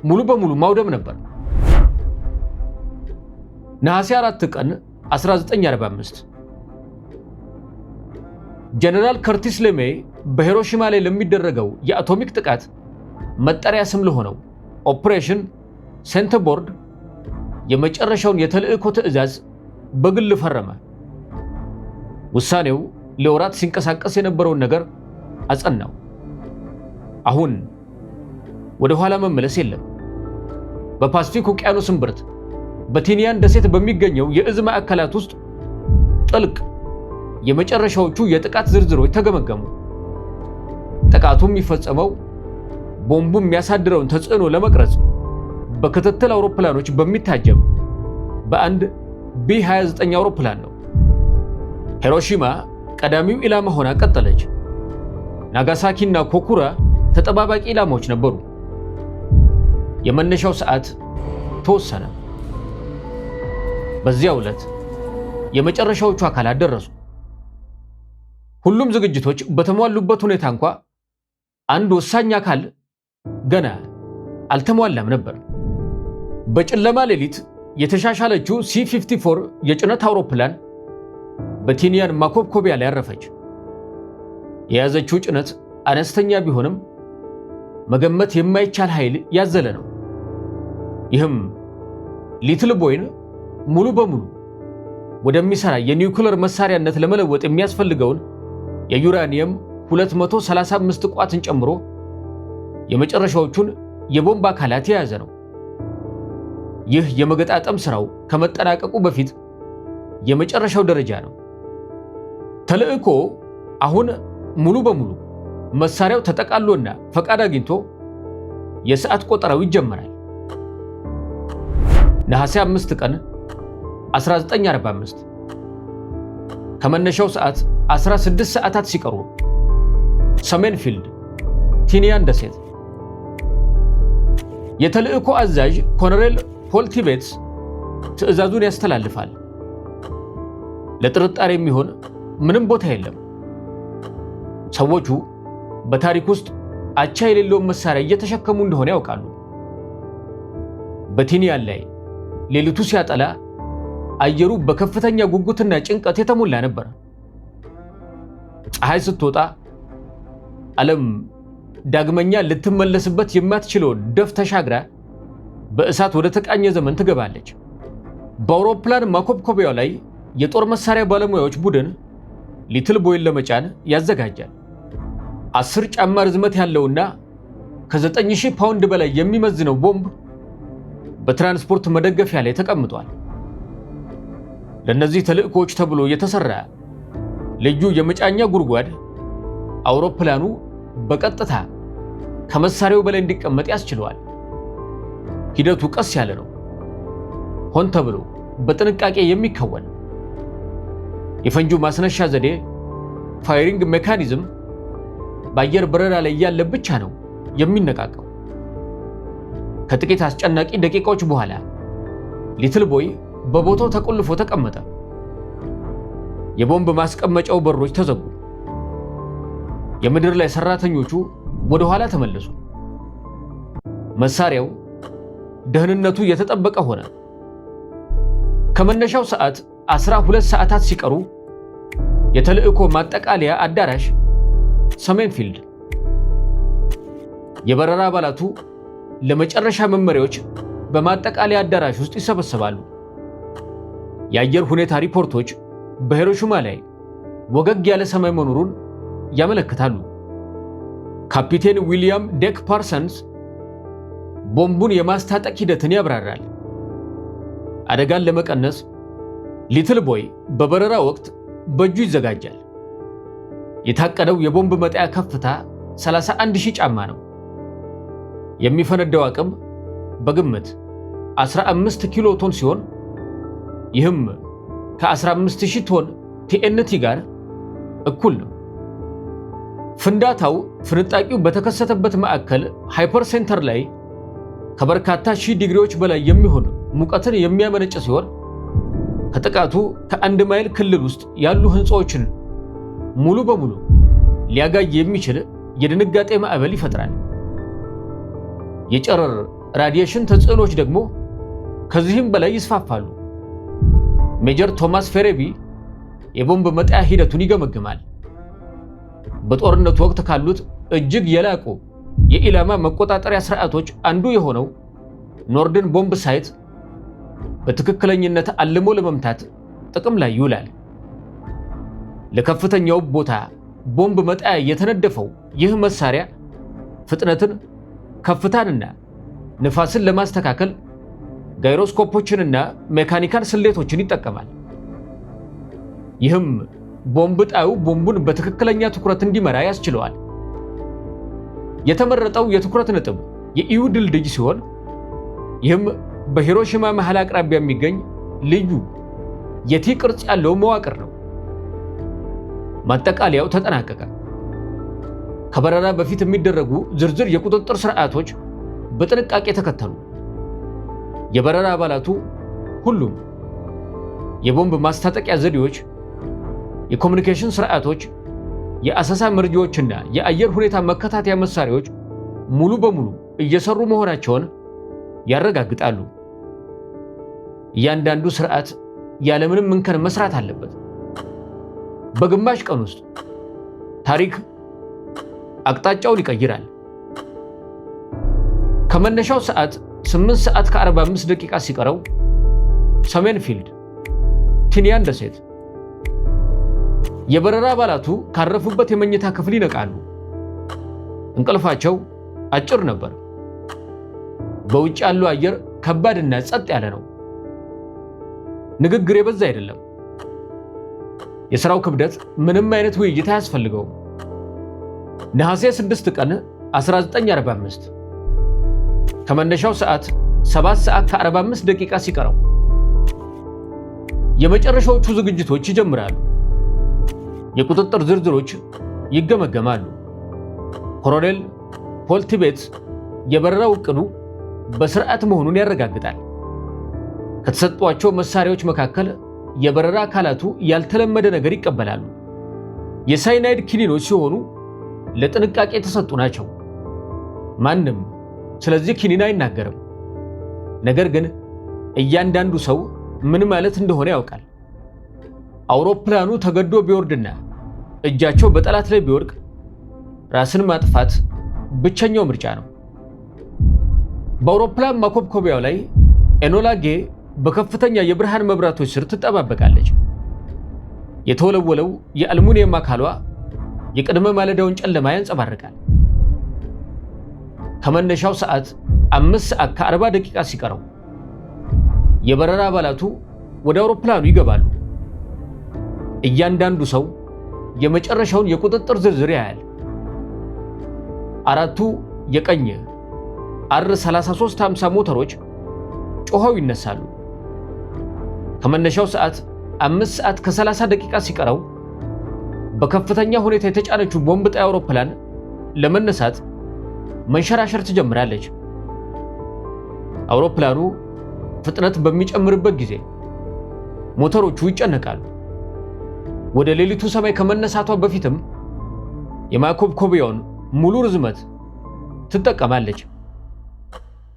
ሙሉ በሙሉ ማውደም ነበር። ነሐሴ 4 ቀን 1945 ጀነራል ከርቲስ ሌሜ በሂሮሺማ ላይ ለሚደረገው የአቶሚክ ጥቃት መጠሪያ ስም ለሆነው ኦፕሬሽን ሴንተርቦርድ የመጨረሻውን የተልእኮ ትዕዛዝ በግል ፈረመ። ውሳኔው ለወራት ሲንቀሳቀስ የነበረውን ነገር አጸናው። አሁን ወደ ኋላ መመለስ የለም። በፓሲፊክ ውቅያኖስ እምብርት በቲኒያን ደሴት በሚገኘው የእዝ ማዕከላት ውስጥ ጥልቅ የመጨረሻዎቹ የጥቃት ዝርዝሮች ተገመገሙ። ጥቃቱ የሚፈጸመው ቦምቡ የሚያሳድረውን ተጽዕኖ ለመቅረጽ በክትትል አውሮፕላኖች በሚታጀብ በአንድ ቢ-29 አውሮፕላን ነው። ሂሮሺማ ቀዳሚው ኢላማ ሆና ቀጠለች። ናጋሳኪና ኮኩራ ተጠባባቂ ኢላማዎች ነበሩ። የመነሻው ሰዓት ተወሰነ። በዚያው ዕለት የመጨረሻዎቹ አካላት ደረሱ። ሁሉም ዝግጅቶች በተሟሉበት ሁኔታ እንኳ አንድ ወሳኝ አካል ገና አልተሟላም ነበር። በጨለማ ሌሊት የተሻሻለችው C-54 የጭነት አውሮፕላን በቲኒያን ማኮብኮቢያ ላይ አረፈች። የያዘችው ጭነት አነስተኛ ቢሆንም መገመት የማይቻል ኃይል ያዘለ ነው። ይህም ሊትል ቦይን ሙሉ በሙሉ ወደሚሰራ የኒውክሌር መሳሪያነት ለመለወጥ የሚያስፈልገውን የዩራኒየም 235 ቋትን ጨምሮ የመጨረሻዎቹን የቦምብ አካላት የያዘ ነው። ይህ የመገጣጠም ስራው ከመጠናቀቁ በፊት የመጨረሻው ደረጃ ነው። ተልእኮ አሁን ሙሉ በሙሉ መሳሪያው ተጠቃሎና ፈቃድ አግኝቶ የሰዓት ቆጠራው ይጀመራል። ነሐሴ 5 ቀን 1945 ከመነሻው ሰዓት 16 ሰዓታት ሲቀሩ ሰሜን ፊልድ ቲኒያን ደሴት የተልእኮ አዛዥ ኮሎኔል ፖል ቲቤትስ ትዕዛዙን ያስተላልፋል። ለጥርጣሬ የሚሆን ምንም ቦታ የለም። ሰዎቹ በታሪክ ውስጥ አቻ የሌለውን መሳሪያ እየተሸከሙ እንደሆነ ያውቃሉ። በቲኒያን ላይ ሌሊቱ ሲያጠላ አየሩ በከፍተኛ ጉጉትና ጭንቀት የተሞላ ነበር። ፀሐይ ስትወጣ ዓለም ዳግመኛ ልትመለስበት የማትችለውን ደፍ ተሻግራ በእሳት ወደ ተቃኘ ዘመን ትገባለች። በአውሮፕላን ማኮብኮቢያው ላይ የጦር መሳሪያ ባለሙያዎች ቡድን ሊትል ቦይን ለመጫን ያዘጋጃል። 10 ጫማ ርዝመት ያለውና ከ9000 ፓውንድ በላይ የሚመዝነው ቦምብ በትራንስፖርት መደገፊያ ላይ ተቀምጧል። ለነዚህ ተልእኮች ተብሎ የተሰራ ልዩ የመጫኛ ጉድጓድ አውሮፕላኑ በቀጥታ ከመሳሪያው በላይ እንዲቀመጥ ያስችለዋል። ሂደቱ ቀስ ያለ ነው፣ ሆን ተብሎ በጥንቃቄ የሚከወን። የፈንጁ ማስነሻ ዘዴ ፋይሪንግ ሜካኒዝም በአየር በረራ ላይ ያለ ብቻ ነው የሚነቃቀው። ከጥቂት አስጨናቂ ደቂቃዎች በኋላ ሊትል ቦይ በቦታው ተቆልፎ ተቀመጠ። የቦምብ ማስቀመጫው በሮች ተዘጉ። የምድር ላይ ሰራተኞቹ ወደ ኋላ ተመለሱ። መሳሪያው ደህንነቱ የተጠበቀ ሆነ። ከመነሻው ሰዓት 12 ሰዓታት ሲቀሩ የተልእኮ ማጠቃለያ አዳራሽ ሰሜን ፊልድ። የበረራ አባላቱ ለመጨረሻ መመሪያዎች በማጠቃለያ አዳራሽ ውስጥ ይሰበሰባሉ። የአየር ሁኔታ ሪፖርቶች በሂሮሺማ ላይ ወገግ ያለ ሰማይ መኖሩን ያመለክታሉ። ካፒቴን ዊሊያም ዴክ ፓርሰንስ ቦምቡን የማስታጠቅ ሂደትን ያብራራል። አደጋን ለመቀነስ ሊትል ቦይ በበረራ ወቅት በእጁ ይዘጋጃል። የታቀደው የቦምብ መጣያ ከፍታ 31000 ጫማ ነው። የሚፈነዳው አቅም በግምት 15 ኪሎ ቶን ሲሆን ይህም ከ15000 ቶን ቲኤንቲ ጋር እኩል ነው። ፍንዳታው ፍንጣቂው በተከሰተበት ማዕከል ሃይፐር ሴንተር ላይ ከበርካታ ሺህ ዲግሪዎች በላይ የሚሆን ሙቀትን የሚያመነጭ ሲሆን ከጥቃቱ ከ1 ማይል ክልል ውስጥ ያሉ ህንፃዎችን ሙሉ በሙሉ ሊያጋይ የሚችል የድንጋጤ ማዕበል ይፈጥራል። የጨረር ራዲዬሽን ተጽዕኖች ደግሞ ከዚህም በላይ ይስፋፋሉ። ሜጀር ቶማስ ፌሬቢ የቦምብ መጣያ ሂደቱን ይገመግማል። በጦርነቱ ወቅት ካሉት እጅግ የላቁ የኢላማ መቆጣጠሪያ ስርዓቶች አንዱ የሆነው ኖርድን ቦምብ ሳይት በትክክለኝነት አልሞ ለመምታት ጥቅም ላይ ይውላል። ለከፍተኛው ቦታ ቦምብ መጣያ የተነደፈው ይህ መሳሪያ ፍጥነትን፣ ከፍታንና ንፋስን ለማስተካከል ጋይሮስኮፖችንና ሜካኒካል ስሌቶችን ይጠቀማል። ይህም ቦምብ ጣዩ ቦምቡን በትክክለኛ ትኩረት እንዲመራ ያስችለዋል። የተመረጠው የትኩረት ነጥብ የኢዩ ድልድይ ሲሆን ይህም በሂሮሺማ መሃል አቅራቢያ የሚገኝ ልዩ የቲ ቅርጽ ያለው መዋቅር ነው። ማጠቃለያው ተጠናቀቀ። ከበረራ በፊት የሚደረጉ ዝርዝር የቁጥጥር ስርዓቶች በጥንቃቄ ተከተሉ። የበረራ አባላቱ ሁሉም የቦምብ ማስታጠቂያ ዘዴዎች፣ የኮሙኒኬሽን ስርዓቶች፣ የአሰሳ መርጃዎችና የአየር ሁኔታ መከታተያ መሳሪያዎች ሙሉ በሙሉ እየሰሩ መሆናቸውን ያረጋግጣሉ። እያንዳንዱ ስርዓት ያለምንም እንከን መስራት አለበት። በግማሽ ቀን ውስጥ ታሪክ አቅጣጫውን ይቀይራል። ከመነሻው ሰዓት 8 ሰዓት ከ45 ደቂቃ ሲቀረው ሰሜን ፊልድ ቲኒያን ደሴት። የበረራ አባላቱ ካረፉበት የመኝታ ክፍል ይነቃሉ። እንቅልፋቸው አጭር ነበር። በውጭ ያለው አየር ከባድና ጸጥ ያለ ነው። ንግግር የበዛ አይደለም። የሥራው ክብደት ምንም አይነት ውይይት አያስፈልገውም። ነሐሴ 6 ቀን 1945 ከመነሻው ሰዓት 7 ሰዓት ከ45 ደቂቃ ሲቀረው የመጨረሻዎቹ ዝግጅቶች ይጀምራሉ። የቁጥጥር ዝርዝሮች ይገመገማሉ። ኮሎኔል ፖል ቲቤት የበረራው ዕቅዱ በስርዓት መሆኑን ያረጋግጣል። ከተሰጧቸው መሳሪያዎች መካከል የበረራ አካላቱ ያልተለመደ ነገር ይቀበላሉ። የሳይናይድ ኪኒኖች ሲሆኑ ለጥንቃቄ የተሰጡ ናቸው። ማንም ስለዚህ ኪኒን አይናገርም። ነገር ግን እያንዳንዱ ሰው ምን ማለት እንደሆነ ያውቃል። አውሮፕላኑ ተገዶ ቢወርድና እጃቸው በጠላት ላይ ቢወድቅ ራስን ማጥፋት ብቸኛው ምርጫ ነው። በአውሮፕላን ማኮብኮቢያው ላይ ኤኖላ ጌ በከፍተኛ የብርሃን መብራቶች ስር ትጠባበቃለች። የተወለወለው የአልሙኒየም አካሏ የቅድመ ማለዳውን ጨለማ ያንጸባርቃል። ከመነሻው ሰዓት 5 ሰዓት ከ40 ደቂቃ ሲቀረው የበረራ አባላቱ ወደ አውሮፕላኑ ይገባሉ። እያንዳንዱ ሰው የመጨረሻውን የቁጥጥር ዝርዝር ያያል። አራቱ የቀኝ R3350 ሞተሮች ጮኸው ይነሳሉ። ከመነሻው ሰዓት 5 ሰዓት ከ30 ደቂቃ ሲቀረው በከፍተኛ ሁኔታ የተጫነችው ቦምብ ጣይ አውሮፕላን ለመነሳት መንሸራሸር ትጀምራለች። አውሮፕላኑ ፍጥነት በሚጨምርበት ጊዜ ሞተሮቹ ይጨነቃሉ። ወደ ሌሊቱ ሰማይ ከመነሳቷ በፊትም የማኮብኮቢያውን ሙሉ ርዝመት ትጠቀማለች።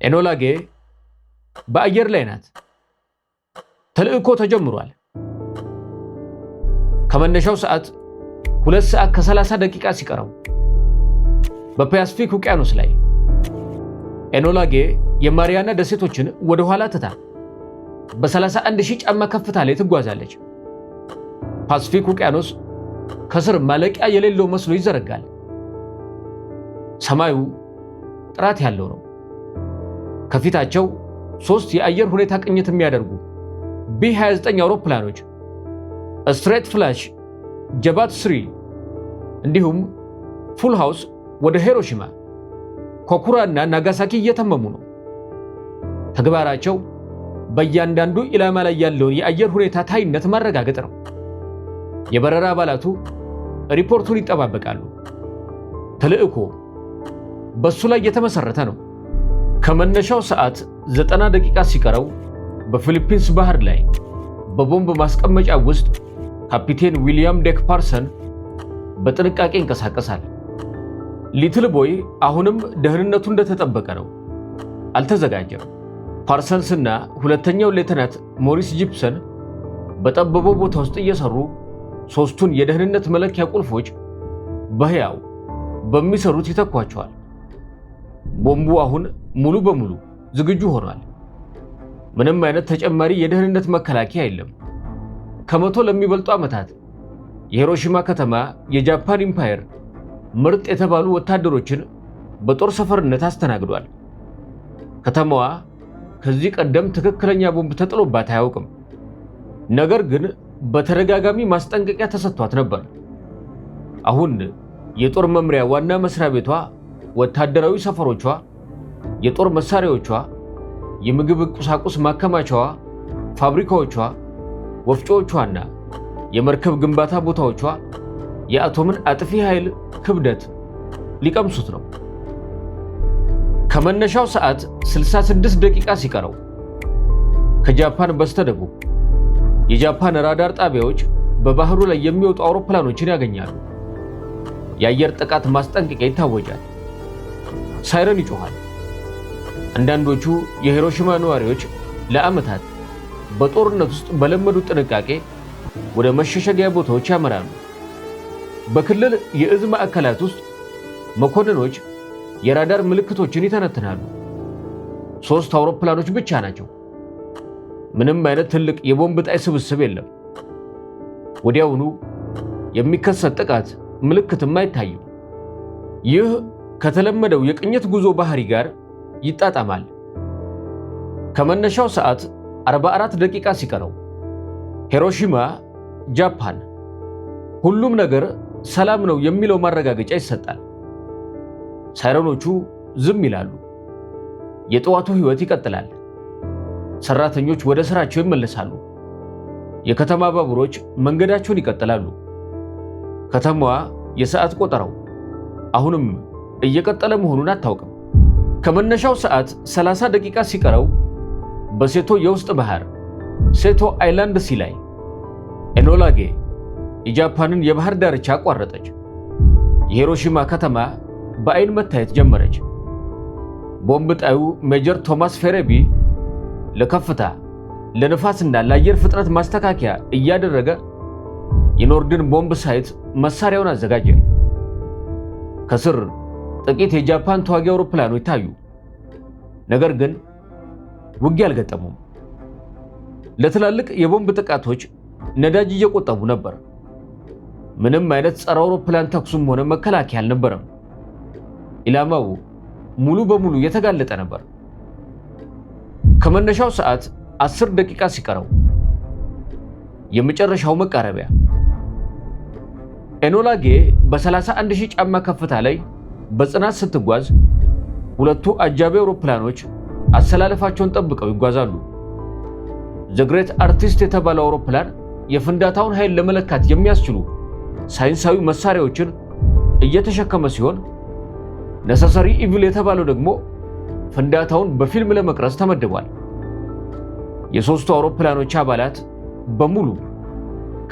ኤኖላ ጌ በአየር ላይ ናት። ተልእኮ ተጀምሯል። ከመነሻው ሰዓት 2 ሰዓት ከ30 ደቂቃ ሲቀረው በፓሲፊክ ውቅያኖስ ላይ ኤኖላ ጌ የማሪያና ደሴቶችን ወደ ኋላ ትታ በ31000 ጫማ ከፍታ ላይ ትጓዛለች። ፓሲፊክ ውቅያኖስ ከስር ማለቂያ የሌለው መስሎ ይዘረጋል። ሰማዩ ጥራት ያለው ነው። ከፊታቸው 3 የአየር ሁኔታ ቅኝት የሚያደርጉ B-29 አውሮፕላኖች ስትሬት ፍላሽ ጀባት 3 እንዲሁም ፉል ሃውስ ወደ ሂሮሺማ፣ ኮኩራና ናጋሳኪ እየተመሙ ነው። ተግባራቸው በእያንዳንዱ ኢላማ ላይ ያለውን የአየር ሁኔታ ታይነት ማረጋገጥ ነው። የበረራ አባላቱ ሪፖርቱን ይጠባበቃሉ። ተልእኮ በሱ ላይ የተመሰረተ ነው። ከመነሻው ሰዓት 90 ደቂቃ ሲቀረው በፊሊፒንስ ባህር ላይ በቦምብ ማስቀመጫ ውስጥ ካፒቴን ዊሊያም ዴክ ፓርሰን በጥንቃቄ ይንቀሳቀሳል። ሊትል ቦይ አሁንም ደህንነቱ እንደተጠበቀ ነው፣ አልተዘጋጀም። ፓርሰንስና ሁለተኛው ሌተናንት ሞሪስ ጂፕሰን በጠበበው ቦታ ውስጥ እየሰሩ 3ቱን የደህንነት መለኪያ ቁልፎች በሕያው በሚሰሩት ይተኳቸዋል። ቦምቡ አሁን ሙሉ በሙሉ ዝግጁ ሆኗል። ምንም አይነት ተጨማሪ የደህንነት መከላከያ የለም። ከመቶ ለሚበልጡ ዓመታት የሂሮሺማ ከተማ የጃፓን ኢምፓየር ምርጥ የተባሉ ወታደሮችን በጦር ሰፈርነት አስተናግዷል። ከተማዋ ከዚህ ቀደም ትክክለኛ ቦምብ ተጥሎባት አያውቅም። ነገር ግን በተደጋጋሚ ማስጠንቀቂያ ተሰጥቷት ነበር። አሁን የጦር መምሪያ ዋና መስሪያ ቤቷ፣ ወታደራዊ ሰፈሮቿ፣ የጦር መሳሪያዎቿ፣ የምግብ ቁሳቁስ ማከማቻዋ፣ ፋብሪካዎቿ፣ ወፍጮዎቿና የመርከብ ግንባታ ቦታዎቿ የአቶምን አጥፊ ኃይል ክብደት ሊቀምሱት ነው። ከመነሻው ሰዓት 66 ደቂቃ ሲቀረው ከጃፓን በስተደቡብ የጃፓን ራዳር ጣቢያዎች በባህሩ ላይ የሚወጡ አውሮፕላኖችን ያገኛሉ። የአየር ጥቃት ማስጠንቀቂያ ይታወጃል። ሳይረን ይጮኻል። አንዳንዶቹ የሂሮሺማ ነዋሪዎች ለዓመታት በጦርነት ውስጥ በለመዱት ጥንቃቄ ወደ መሸሸጊያ ቦታዎች ያመራሉ። በክልል የእዝ ማዕከላት ውስጥ መኮንኖች የራዳር ምልክቶችን ይተነትናሉ። 3 አውሮፕላኖች ብቻ ናቸው። ምንም አይነት ትልቅ የቦምብ ጣይ ስብስብ የለም። ወዲያውኑ የሚከሰት ጥቃት ምልክትም አይታይም። ይህ ከተለመደው የቅኝት ጉዞ ባህሪ ጋር ይጣጣማል። ከመነሻው ሰዓት 44 ደቂቃ ሲቀረው ሂሮሺማ ጃፓን፣ ሁሉም ነገር ሰላም ነው የሚለው ማረጋገጫ ይሰጣል። ሳይረኖቹ ዝም ይላሉ። የጠዋቱ ሕይወት ይቀጥላል። ሰራተኞች ወደ ስራቸው ይመለሳሉ። የከተማ ባቡሮች መንገዳቸውን ይቀጥላሉ። ከተማዋ የሰዓት ቆጠራው አሁንም እየቀጠለ መሆኑን አታውቅም። ከመነሻው ሰዓት 30 ደቂቃ ሲቀረው በሴቶ የውስጥ ባህር ሴቶ አይላንድ ሲ ላይ ኤኖላ ጌ የጃፓንን የባህር ዳርቻ አቋረጠች። የሂሮሺማ ከተማ በአይን መታየት ጀመረች። ቦምብ ጣዩ ሜጀር ቶማስ ፌሬቢ ለከፍታ ለንፋስና ለአየር ፍጥነት ማስተካከያ እያደረገ የኖርድን ቦምብ ሳይት መሳሪያውን አዘጋጀ። ከስር ጥቂት የጃፓን ተዋጊ አውሮፕላኖች ታዩ። ነገር ግን ውጊያ አልገጠሙም። ለትላልቅ የቦምብ ጥቃቶች ነዳጅ እየቆጠቡ ነበር። ምንም አይነት ጸረ አውሮፕላን ተኩስም ሆነ መከላከያ አልነበረም። ኢላማው ሙሉ በሙሉ የተጋለጠ ነበር። ከመነሻው ሰዓት 10 ደቂቃ ሲቀረው የመጨረሻው መቃረቢያ ኤኖላ ጌ በ31000 ጫማ ከፍታ ላይ በጽናት ስትጓዝ ሁለቱ አጃቢ አውሮፕላኖች አሰላለፋቸውን ጠብቀው ይጓዛሉ። ዘግሬት አርቲስት የተባለው አውሮፕላን የፍንዳታውን ኃይል ለመለካት የሚያስችሉ ሳይንሳዊ መሳሪያዎችን እየተሸከመ ሲሆን ነሰሰሪ ኢቪል የተባለው ደግሞ ፍንዳታውን በፊልም ለመቅረጽ ተመድቧል። የሶስቱ አውሮፕላኖች አባላት በሙሉ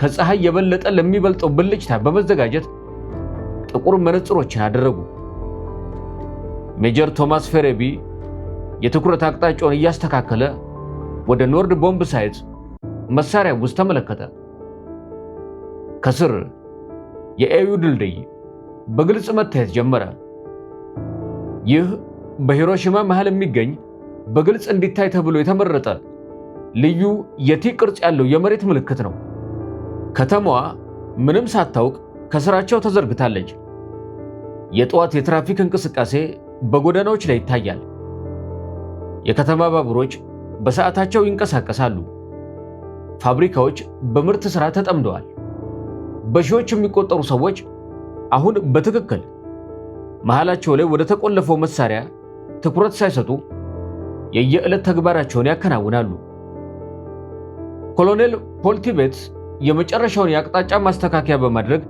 ከፀሐይ የበለጠ ለሚበልጠው ብልጭታ በመዘጋጀት ጥቁር መነጽሮችን አደረጉ። ሜጀር ቶማስ ፌሬቢ የትኩረት አቅጣጫውን እያስተካከለ ወደ ኖርድ ቦምብ ሳይት መሳሪያ ውስጥ ተመለከተ። ከስር የኤዩ ድልድይ በግልጽ መታየት ጀመረ። ይህ በሂሮሺማ መሃል የሚገኝ በግልጽ እንዲታይ ተብሎ የተመረጠ ልዩ የቲ ቅርጽ ያለው የመሬት ምልክት ነው። ከተማዋ ምንም ሳታውቅ ከስራቸው ተዘርግታለች። የጠዋት የትራፊክ እንቅስቃሴ በጎዳናዎች ላይ ይታያል። የከተማ ባቡሮች በሰዓታቸው ይንቀሳቀሳሉ። ፋብሪካዎች በምርት ሥራ ተጠምደዋል። በሺዎች የሚቆጠሩ ሰዎች አሁን በትክክል መሃላቸው ላይ ወደ ተቆለፈው መሳሪያ ትኩረት ሳይሰጡ የየዕለት ተግባራቸውን ያከናውናሉ። ኮሎኔል ፖልቲቤትስ የመጨረሻውን የአቅጣጫ ማስተካከያ በማድረግ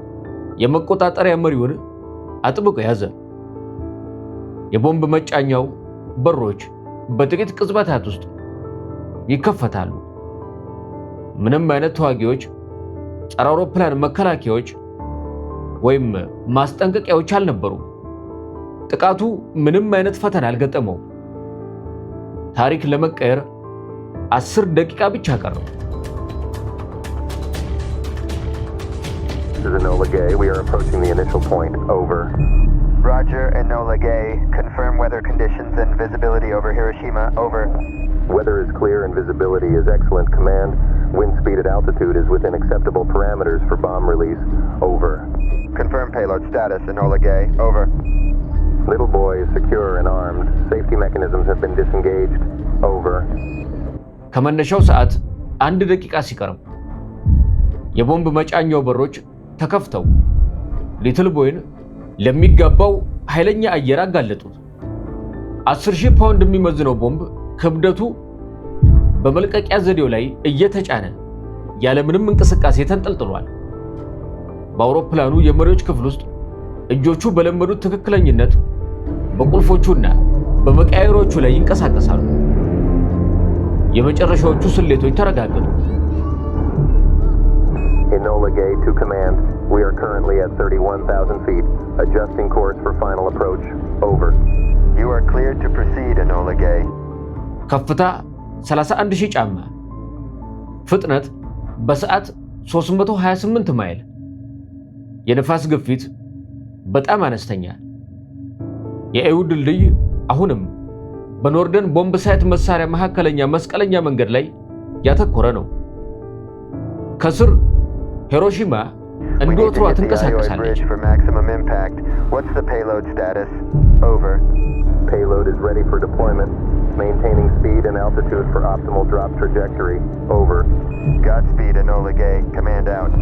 የመቆጣጠሪያ መሪውን አጥብቆ ያዘ። የቦምብ መጫኛው በሮች በጥቂት ቅጽበታት ውስጥ ይከፈታሉ። ምንም አይነት ተዋጊዎች፣ ጸረ አውሮፕላን መከላከያዎች ወይም ማስጠንቀቂያዎች አልነበሩም። ጥቃቱ ምንም አይነት ፈተና አልገጠመውም። ታሪክ ለመቀየር 10 ደቂቃ ብቻ ቀረው። This is Enola Gay. We are approaching the initial point. Over. Roger, Enola Gay. Confirm weather conditions and visibility over Hiroshima. Over. Weather is clear and visibility is excellent. Command. Wind speed at altitude is within acceptable parameters for bomb release. Over. Confirm payload status, Enola Gay. Over. Little boy is secure and armed. Safety mechanisms have been disengaged. Over. ከመነሻው ሰዓት 1 ደቂቃ ሲቀረው የቦምብ መጫኛው በሮች ተከፍተው ሊትል ቦይን ለሚጋባው ኃይለኛ አየር አጋለጡት። 10,000 ፓውንድ የሚመዝነው ቦምብ ክብደቱ በመልቀቂያ ዘዴው ላይ እየተጫነ ያለምንም እንቅስቃሴ ተንጠልጥሏል። በአውሮፕላኑ የመሪዎች ክፍል ውስጥ እጆቹ በለመዱት ትክክለኝነት በቁልፎቹና በመቀያየሮቹ ላይ ይንቀሳቀሳሉ። የመጨረሻዎቹ ስሌቶች ተረጋገጡ። Enola Gay to command. We are currently at 31,000 feet. Adjusting course for final approach. Over. You are cleared to proceed, Enola Gay. ከፍታ 31000 ጫማ፣ ፍጥነት በሰዓት 328 ማይል፣ የነፋስ ግፊት በጣም አነስተኛ። የኤዩ ድልድይ አሁንም በኖርደን ቦምብ ሳይት መሳሪያ መካከለኛ መስቀለኛ መንገድ ላይ ያተኮረ ነው። ከስር ሂሮሺማ እንደ ወትሯ ትንቀሳቀሳለች። What's the payload status? Over. Payload is ready for deployment. Maintaining speed and altitude for optimal drop trajectory. Over. Godspeed, Enola Gay. Command out.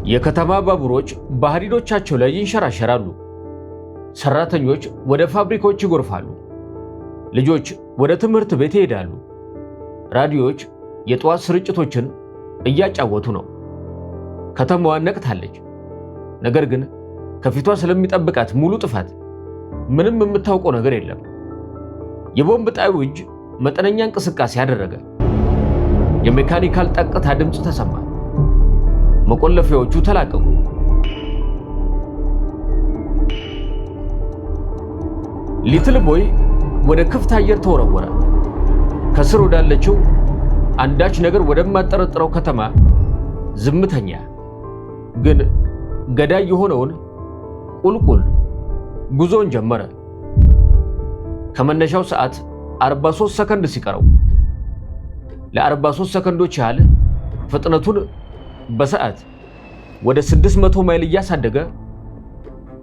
የከተማ ባቡሮች በሐዲዶቻቸው ላይ ይንሸራሸራሉ። ሰራተኞች ወደ ፋብሪካዎች ይጎርፋሉ። ልጆች ወደ ትምህርት ቤት ይሄዳሉ። ራዲዮዎች የጠዋት ስርጭቶችን እያጫወቱ ነው። ከተማዋ ነቅታለች። ነገር ግን ከፊቷ ስለሚጠብቃት ሙሉ ጥፋት ምንም የምታውቀው ነገር የለም። የቦምብ ጣዩ እጅ መጠነኛ እንቅስቃሴ አደረገ። የሜካኒካል ጠቅታ ድምፅ ተሰማ። መቆለፊያዎቹ ተላቀቁ። ሊትል ቦይ ወደ ክፍት አየር ተወረወረ። ከስር ወዳለችው አንዳች ነገር ወደማጠረጥረው ከተማ ዝምተኛ ግን ገዳይ የሆነውን ቁልቁል ጉዞን ጀመረ። ከመነሻው ሰዓት 43 ሰከንድ ሲቀረው ለ43 ሰከንዶች ያህል ፍጥነቱን በሰዓት ወደ 600 ማይል እያሳደገ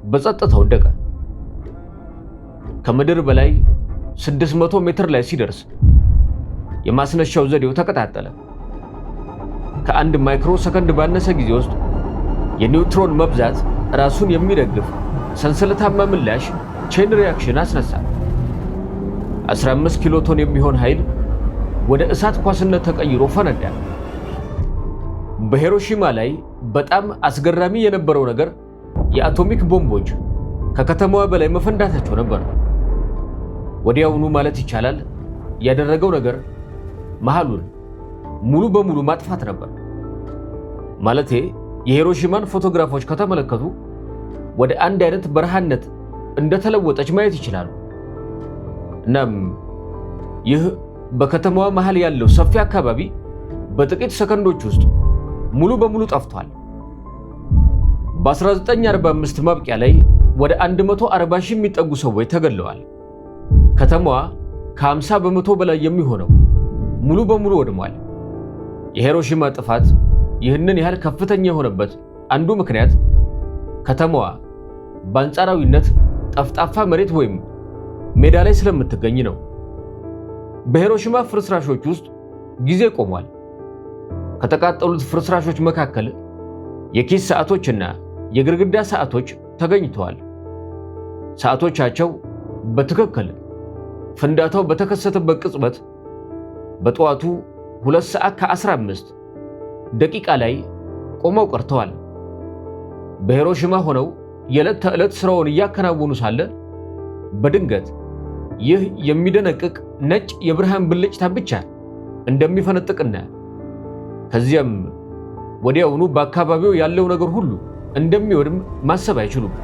በጸጥታ ወደቀ። ከምድር በላይ 600 ሜትር ላይ ሲደርስ የማስነሻው ዘዴው ተቀጣጠለ። ከአንድ ማይክሮ ሰከንድ ባነሰ ጊዜ ውስጥ የኒውትሮን መብዛት ራሱን የሚደግፍ ሰንሰለታማ ምላሽ ቼን ሪአክሽን አስነሳ። 15 ኪሎ ቶን የሚሆን ኃይል ወደ እሳት ኳስነት ተቀይሮ ፈነዳ። በሂሮሺማ ላይ በጣም አስገራሚ የነበረው ነገር የአቶሚክ ቦምቦች ከከተማዋ በላይ መፈንዳታቸው ነበር። ወዲያውኑ ማለት ይቻላል ያደረገው ነገር መሃሉን ሙሉ በሙሉ ማጥፋት ነበር። ማለቴ የሂሮሺማን ፎቶግራፎች ከተመለከቱ ወደ አንድ አይነት በረሃነት እንደተለወጠች ማየት ይችላሉ። እናም ይህ በከተማዋ መሃል ያለው ሰፊ አካባቢ በጥቂት ሰከንዶች ውስጥ ሙሉ በሙሉ ጠፍቷል። በ1945 ማብቂያ ላይ ወደ 140 ሺህ የሚጠጉ ሰዎች ተገለዋል። ከተማዋ ከ50 በመቶ በላይ የሚሆነው ሙሉ በሙሉ ወድሟል። የሂሮሺማ ጥፋት ይህንን ያህል ከፍተኛ የሆነበት አንዱ ምክንያት ከተማዋ በአንጻራዊነት ጠፍጣፋ መሬት ወይም ሜዳ ላይ ስለምትገኝ ነው። በሂሮሺማ ፍርስራሾች ውስጥ ጊዜ ቆሟል። ከተቃጠሉት ፍርስራሾች መካከል የኪስ ሰዓቶችና የግድግዳ ሰዓቶች ተገኝተዋል። ሰዓቶቻቸው በትክክል ፍንዳታው በተከሰተበት ቅጽበት በጠዋቱ 2 ሰዓት ከ15 ደቂቃ ላይ ቆመው ቀርተዋል። በሂሮሺማ ሆነው የዕለት ተዕለት ስራውን እያከናወኑ ሳለ በድንገት ይህ የሚደነቅቅ ነጭ የብርሃን ብልጭታ ብቻ እንደሚፈነጥቅና ከዚያም ወዲያውኑ በአካባቢው ያለው ነገር ሁሉ እንደሚወድም ማሰብ አይችሉም።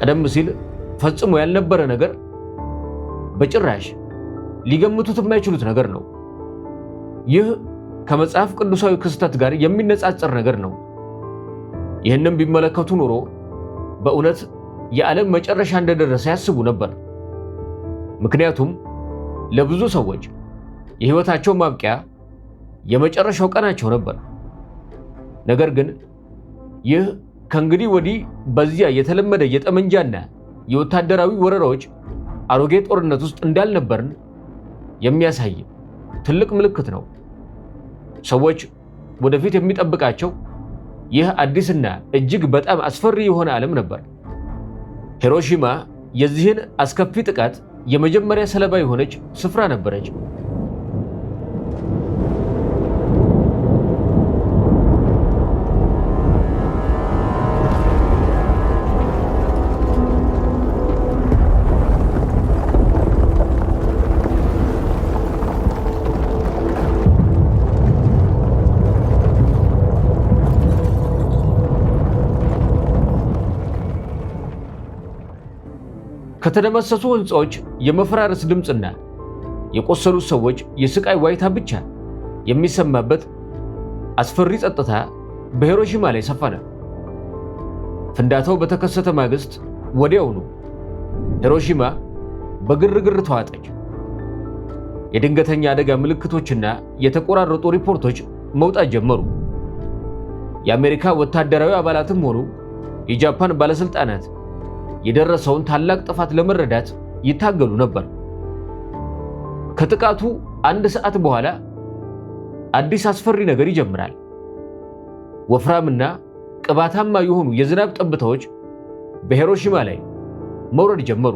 ቀደም ሲል ፈጽሞ ያልነበረ ነገር በጭራሽ ሊገምቱት የማይችሉት ነገር ነው። ይህ ከመጽሐፍ ቅዱሳዊ ክስተት ጋር የሚነጻጸር ነገር ነው። ይህንን ቢመለከቱ ኖሮ በእውነት የዓለም መጨረሻ እንደደረሰ ያስቡ ነበር። ምክንያቱም ለብዙ ሰዎች የህይወታቸው ማብቂያ የመጨረሻው ቀናቸው ነበር። ነገር ግን ይህ ከእንግዲህ ወዲህ በዚያ የተለመደ የጠመንጃና የወታደራዊ ወረራዎች አሮጌ ጦርነት ውስጥ እንዳልነበርን የሚያሳይ ትልቅ ምልክት ነው። ሰዎች ወደፊት የሚጠብቃቸው ይህ አዲስና እጅግ በጣም አስፈሪ የሆነ ዓለም ነበር። ሂሮሺማ የዚህን አስከፊ ጥቃት የመጀመሪያ ሰለባ የሆነች ስፍራ ነበረች። ከተደመሰሱ ህንፃዎች የመፈራረስ ድምፅና የቆሰሉት ሰዎች የስቃይ ዋይታ ብቻ የሚሰማበት አስፈሪ ጸጥታ በሂሮሺማ ላይ ሰፈነ። ፍንዳታው በተከሰተ ማግስት ወዲያውኑ ሂሮሺማ በግርግር ተዋጠች። የድንገተኛ አደጋ ምልክቶችና የተቆራረጡ ሪፖርቶች መውጣት ጀመሩ። የአሜሪካ ወታደራዊ አባላትም ሆኑ የጃፓን ባለስልጣናት የደረሰውን ታላቅ ጥፋት ለመረዳት ይታገሉ ነበር። ከጥቃቱ 1 ሰዓት በኋላ አዲስ አስፈሪ ነገር ይጀምራል። ወፍራምና ቅባታማ የሆኑ የዝናብ ጠብታዎች በሂሮሺማ ላይ መውረድ ጀመሩ።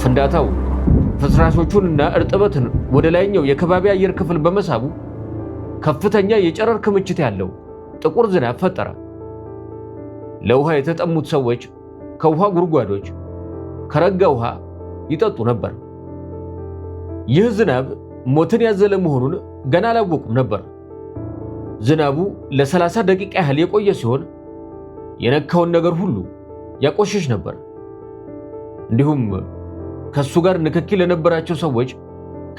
ፍንዳታው ፍርስራሾቹንና እርጥበትን ወደ ላይኛው የከባቢ አየር ክፍል በመሳቡ ከፍተኛ የጨረር ክምችት ያለው ጥቁር ዝናብ ፈጠረ። ለውሃ የተጠሙት ሰዎች ከውሃ ጉድጓዶች ከረጋ ውሃ ይጠጡ ነበር። ይህ ዝናብ ሞትን ያዘለ መሆኑን ገና አላወቁም ነበር። ዝናቡ ለ30 ደቂቃ ያህል የቆየ ሲሆን የነካውን ነገር ሁሉ ያቆሽሽ ነበር። እንዲሁም ከሱ ጋር ንክኪ ለነበራቸው ሰዎች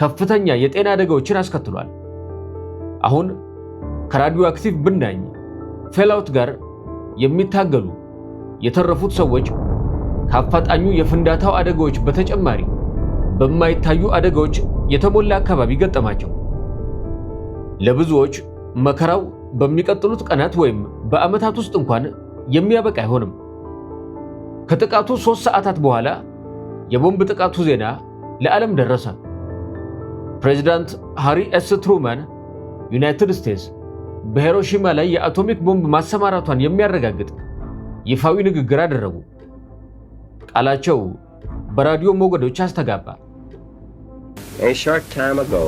ከፍተኛ የጤና አደጋዎችን አስከትሏል። አሁን ከራዲዮ አክቲቭ ብናኝ ፌላውት ጋር የሚታገሉ የተረፉት ሰዎች ከአፋጣኙ የፍንዳታው አደጋዎች በተጨማሪ በማይታዩ አደጋዎች የተሞላ አካባቢ ገጠማቸው። ለብዙዎች መከራው በሚቀጥሉት ቀናት ወይም በዓመታት ውስጥ እንኳን የሚያበቃ አይሆንም። ከጥቃቱ 3 ሰዓታት በኋላ የቦምብ ጥቃቱ ዜና ለዓለም ደረሰ። ፕሬዝዳንት ሃሪ ኤስ ትሩማን ዩናይትድ ስቴትስ በሂሮሺማ ላይ የአቶሚክ ቦምብ ማሰማራቷን የሚያረጋግጥ ይፋዊ ንግግር አደረጉ። ቃላቸው በራዲዮ ሞገዶች አስተጋባ። A short time ago,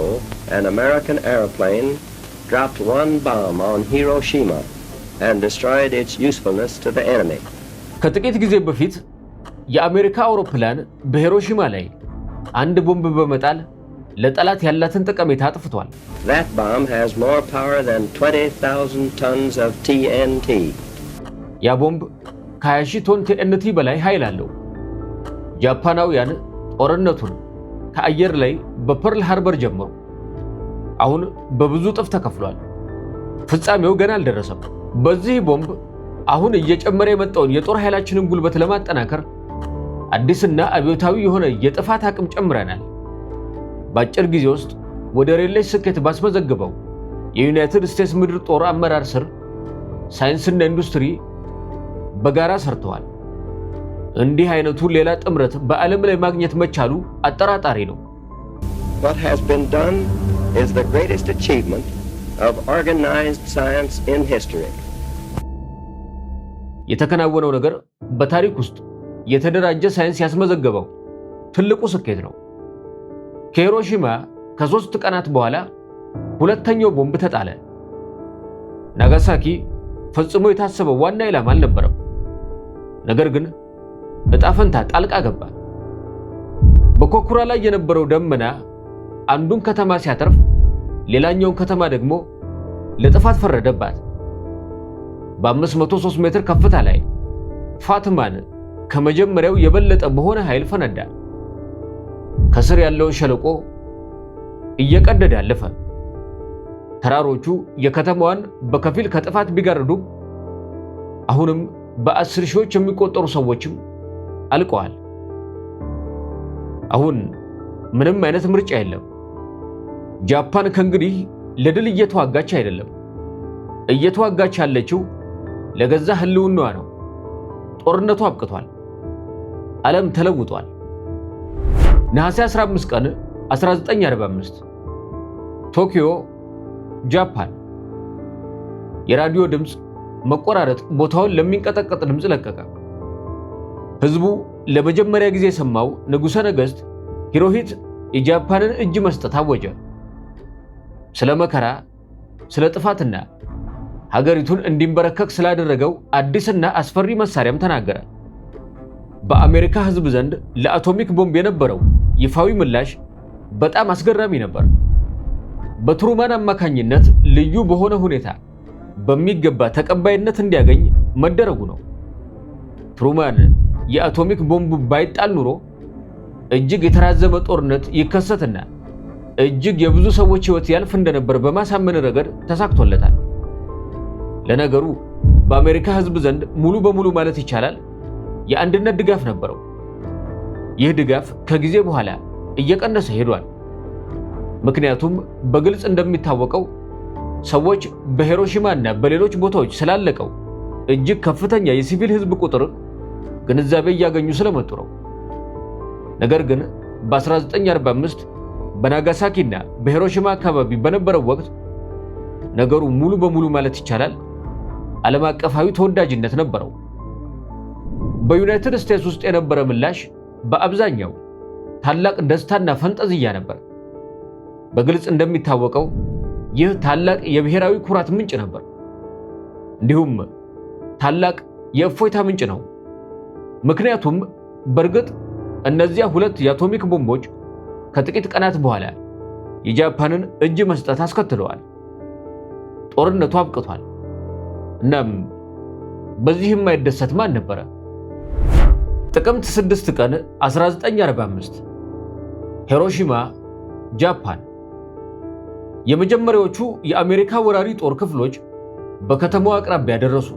an American airplane dropped one bomb on Hiroshima and destroyed its usefulness to the enemy. ከጥቂት ጊዜ በፊት የአሜሪካ አውሮፕላን በሂሮሺማ ላይ አንድ ቦምብ በመጣል ለጠላት ያላትን ጠቀሜታ አጥፍቷል። That bomb has more power than 20,000 tons of TNT. ያ ቦምብ ከ20,000 ቶን TNT በላይ ኃይል አለው። ጃፓናውያን ጦርነቱን ከአየር ላይ በፐርል ሃርበር ጀመሩ። አሁን በብዙ ጥፍ ተከፍሏል። ፍጻሜው ገና አልደረሰም። በዚህ ቦምብ አሁን እየጨመረ የመጣውን የጦር ኃይላችንን ጉልበት ለማጠናከር አዲስና አብዮታዊ የሆነ የጥፋት አቅም ጨምረናል። በአጭር ጊዜ ውስጥ ወደር የለሽ ስኬት ባስመዘገበው የዩናይትድ ስቴትስ ምድር ጦር አመራር ስር ሳይንስና ኢንዱስትሪ በጋራ ሰርተዋል። እንዲህ አይነቱ ሌላ ጥምረት በዓለም ላይ ማግኘት መቻሉ አጠራጣሪ ነው። What has been done is the greatest achievement of organized science in history. የተከናወነው ነገር በታሪክ ውስጥ የተደራጀ ሳይንስ ያስመዘገበው ትልቁ ስኬት ነው። ከሂሮሺማ ከ3 ቀናት በኋላ ሁለተኛው ቦምብ ተጣለ። ናጋሳኪ ፈጽሞ የታሰበው ዋና ኢላማ አልነበረም። ነገር ግን ዕጣ ፈንታ ጣልቃ ገባ። በኮኩራ ላይ የነበረው ደመና አንዱን ከተማ ሲያተርፍ፣ ሌላኛውን ከተማ ደግሞ ለጥፋት ፈረደባት። በ503 ሜትር ከፍታ ላይ ፋትማን ከመጀመሪያው የበለጠ በሆነ ኃይል ፈነዳ። ከስር ያለውን ሸለቆ እየቀደደ አለፈ። ተራሮቹ የከተማዋን በከፊል ከጥፋት ቢጋርዱም አሁንም በ10 ሺዎች የሚቆጠሩ ሰዎችም አልቀዋል። አሁን ምንም አይነት ምርጫ የለም። ጃፓን ከእንግዲህ ለድል እየተዋጋች አይደለም። እየተዋጋች ያለችው ለገዛ ህልውናዋ ነው። ጦርነቱ አብቅቷል። ዓለም ተለውጧል። ነሐሴ 15 ቀን 1945 ቶኪዮ ጃፓን። የራዲዮ ድምፅ መቆራረጥ ቦታውን ለሚንቀጠቀጥ ድምፅ ለቀቀ። ህዝቡ ለመጀመሪያ ጊዜ የሰማው ንጉሠ ነገሥት ሂሮሂት የጃፓንን እጅ መስጠት አወጀ። ስለ መከራ፣ ስለ ጥፋትና ሀገሪቱን እንዲንበረከክ ስላደረገው አዲስና አስፈሪ መሳሪያም ተናገረ። በአሜሪካ ህዝብ ዘንድ ለአቶሚክ ቦምብ የነበረው ይፋዊ ምላሽ በጣም አስገራሚ ነበር። በትሩማን አማካኝነት ልዩ በሆነ ሁኔታ በሚገባ ተቀባይነት እንዲያገኝ መደረጉ ነው። ትሩማን የአቶሚክ ቦምብ ባይጣል ኑሮ እጅግ የተራዘመ ጦርነት ይከሰትና እጅግ የብዙ ሰዎች ህይወት ያልፍ እንደነበር በማሳመን ረገድ ተሳክቶለታል። ለነገሩ በአሜሪካ ህዝብ ዘንድ ሙሉ በሙሉ ማለት ይቻላል የአንድነት ድጋፍ ነበረው። ይህ ድጋፍ ከጊዜ በኋላ እየቀነሰ ሄዷል። ምክንያቱም በግልጽ እንደሚታወቀው ሰዎች በሂሮሺማና በሌሎች ቦታዎች ስላለቀው እጅግ ከፍተኛ የሲቪል ህዝብ ቁጥር ግንዛቤ እያገኙ ስለመጡ ነው። ነገር ግን በ1945 በናጋሳኪና በሂሮሺማ አካባቢ በነበረው ወቅት ነገሩ ሙሉ በሙሉ ማለት ይቻላል ዓለም አቀፋዊ ተወዳጅነት ነበረው። በዩናይትድ ስቴትስ ውስጥ የነበረ ምላሽ በአብዛኛው ታላቅ ደስታና ፈንጠዝያ ነበር። በግልጽ እንደሚታወቀው ይህ ታላቅ የብሔራዊ ኩራት ምንጭ ነበር። እንዲሁም ታላቅ የእፎይታ ምንጭ ነው። ምክንያቱም በእርግጥ እነዚያ ሁለት የአቶሚክ ቦምቦች ከጥቂት ቀናት በኋላ የጃፓንን እጅ መስጠት አስከትለዋል። ጦርነቱ አብቅቷል። እናም በዚህ የማይደሰት ማን ነበረ? ጥቅምት 6 ቀን 1945 ሂሮሺማ ጃፓን። የመጀመሪያዎቹ የአሜሪካ ወራሪ ጦር ክፍሎች በከተማዋ አቅራቢያ ደረሱ።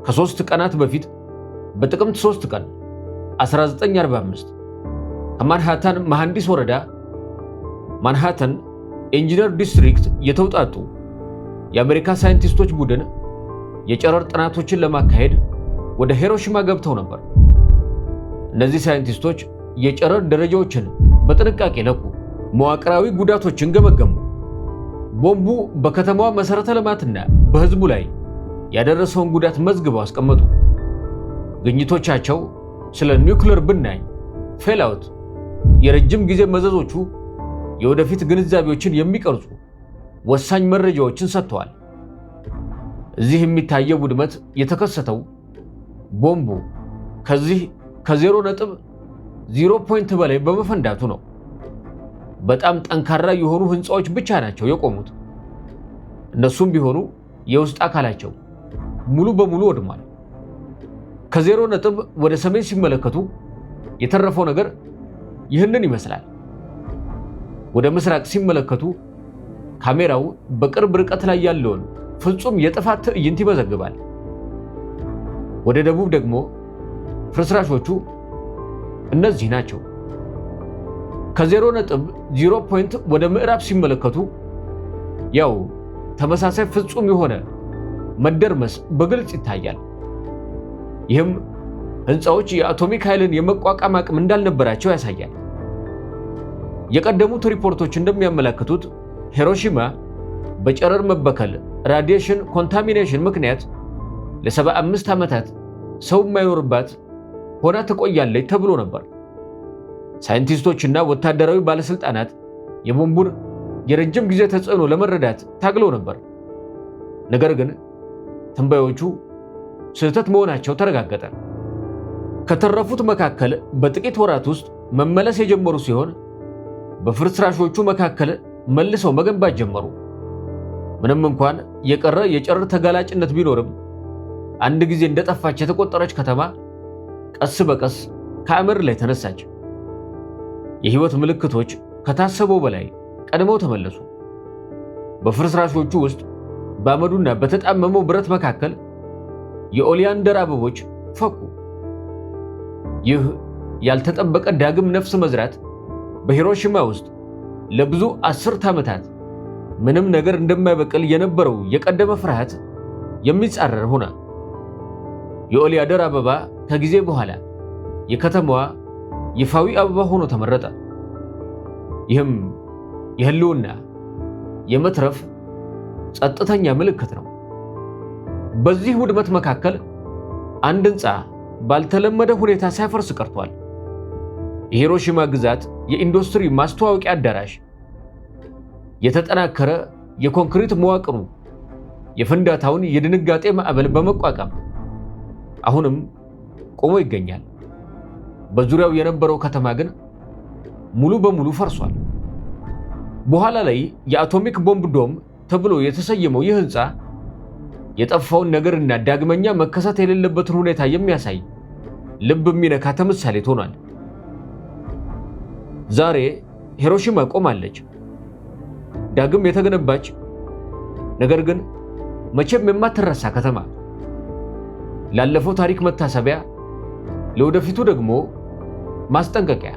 ከ3 ቀናት በፊት በጥቅምት 3 ቀን 1945 ከማንሃተን መሐንዲስ ወረዳ ማንሃተን ኢንጂነር ዲስትሪክት የተውጣጡ የአሜሪካ ሳይንቲስቶች ቡድን የጨረር ጥናቶችን ለማካሄድ ወደ ሂሮሺማ ገብተው ነበር። እነዚህ ሳይንቲስቶች የጨረር ደረጃዎችን በጥንቃቄ ለኩ፣ መዋቅራዊ ጉዳቶችን ገመገሙ። ቦምቡ በከተማዋ መሰረተ ልማትና በህዝቡ ላይ ያደረሰውን ጉዳት መዝግበው አስቀመጡ። ግኝቶቻቸው ስለ ኒውክሌር ብናኝ ፌልአውት፣ የረጅም ጊዜ መዘዞቹ የወደፊት ግንዛቤዎችን የሚቀርጹ ወሳኝ መረጃዎችን ሰጥተዋል። እዚህ የሚታየው ውድመት የተከሰተው ቦምቡ ከዚህ ከ0.0 ፖይንት በላይ በመፈንዳቱ ነው። በጣም ጠንካራ የሆኑ ህንፃዎች ብቻ ናቸው የቆሙት። እነሱም ቢሆኑ የውስጥ አካላቸው ሙሉ በሙሉ ወድሟል። ከዜሮ ነጥብ ወደ ሰሜን ሲመለከቱ የተረፈው ነገር ይህንን ይመስላል። ወደ ምስራቅ ሲመለከቱ ካሜራው በቅርብ ርቀት ላይ ያለውን ፍጹም የጥፋት ትዕይንት ይመዘግባል። ወደ ደቡብ ደግሞ ፍርስራሾቹ እነዚህ ናቸው። ከ0.0 ፖይንት ወደ ምዕራብ ሲመለከቱ ያው ተመሳሳይ ፍጹም የሆነ መደርመስ በግልጽ ይታያል። ይህም ህንፃዎች የአቶሚክ ኃይልን የመቋቋም አቅም እንዳልነበራቸው ያሳያል። የቀደሙት ሪፖርቶች እንደሚያመለክቱት ሂሮሺማ በጨረር መበከል ራዲዬሽን ኮንታሚኔሽን ምክንያት ለ75 ዓመታት ሰው የማይኖርባት ሆና ትቆያለች ተብሎ ነበር። ሳይንቲስቶችና ወታደራዊ ባለስልጣናት የቦምቡን የረጅም ጊዜ ተጽዕኖ ለመረዳት ታግለው ነበር። ነገር ግን ትንበዮቹ ስህተት መሆናቸው ተረጋገጠ። ከተረፉት መካከል በጥቂት ወራት ውስጥ መመለስ የጀመሩ ሲሆን በፍርስራሾቹ መካከል መልሰው መገንባት ጀመሩ። ምንም እንኳን የቀረ የጨረር ተጋላጭነት ቢኖርም አንድ ጊዜ እንደጠፋች የተቆጠረች ከተማ ቀስ በቀስ ከአመድ ላይ ተነሳች። የህይወት ምልክቶች ከታሰበው በላይ ቀድመው ተመለሱ። በፍርስራሾቹ ውስጥ በአመዱና በተጣመመው ብረት መካከል የኦሊያንደር አበቦች ፈኩ። ይህ ያልተጠበቀ ዳግም ነፍስ መዝራት በሂሮሺማ ውስጥ ለብዙ አስርት ዓመታት ምንም ነገር እንደማይበቅል የነበረው የቀደመ ፍርሃት የሚጻረር ሆነ። የኦሊያንደር አበባ ከጊዜ በኋላ የከተማዋ ይፋዊ አበባ ሆኖ ተመረጠ። ይህም የህልውና የመትረፍ ጸጥተኛ ምልክት ነው። በዚህ ውድመት መካከል አንድ ህንፃ ባልተለመደ ሁኔታ ሳይፈርስ ቀርቷል። የሂሮሺማ ግዛት የኢንዱስትሪ ማስተዋወቂያ አዳራሽ የተጠናከረ የኮንክሪት መዋቅሩ የፍንዳታውን የድንጋጤ ማዕበል በመቋቋም አሁንም ቆሞ ይገኛል። በዙሪያው የነበረው ከተማ ግን ሙሉ በሙሉ ፈርሷል። በኋላ ላይ የአቶሚክ ቦምብ ዶም ተብሎ የተሰየመው ይህ ህንፃ የጠፋውን ነገርና ዳግመኛ መከሰት የሌለበትን ሁኔታ የሚያሳይ ልብ የሚነካ ተምሳሌት ሆኗል። ዛሬ ሂሮሺማ ቆማለች፣ ዳግም የተገነባች ነገር ግን መቼም የማትረሳ ከተማ፣ ላለፈው ታሪክ መታሰቢያ፣ ለወደፊቱ ደግሞ ማስጠንቀቂያ።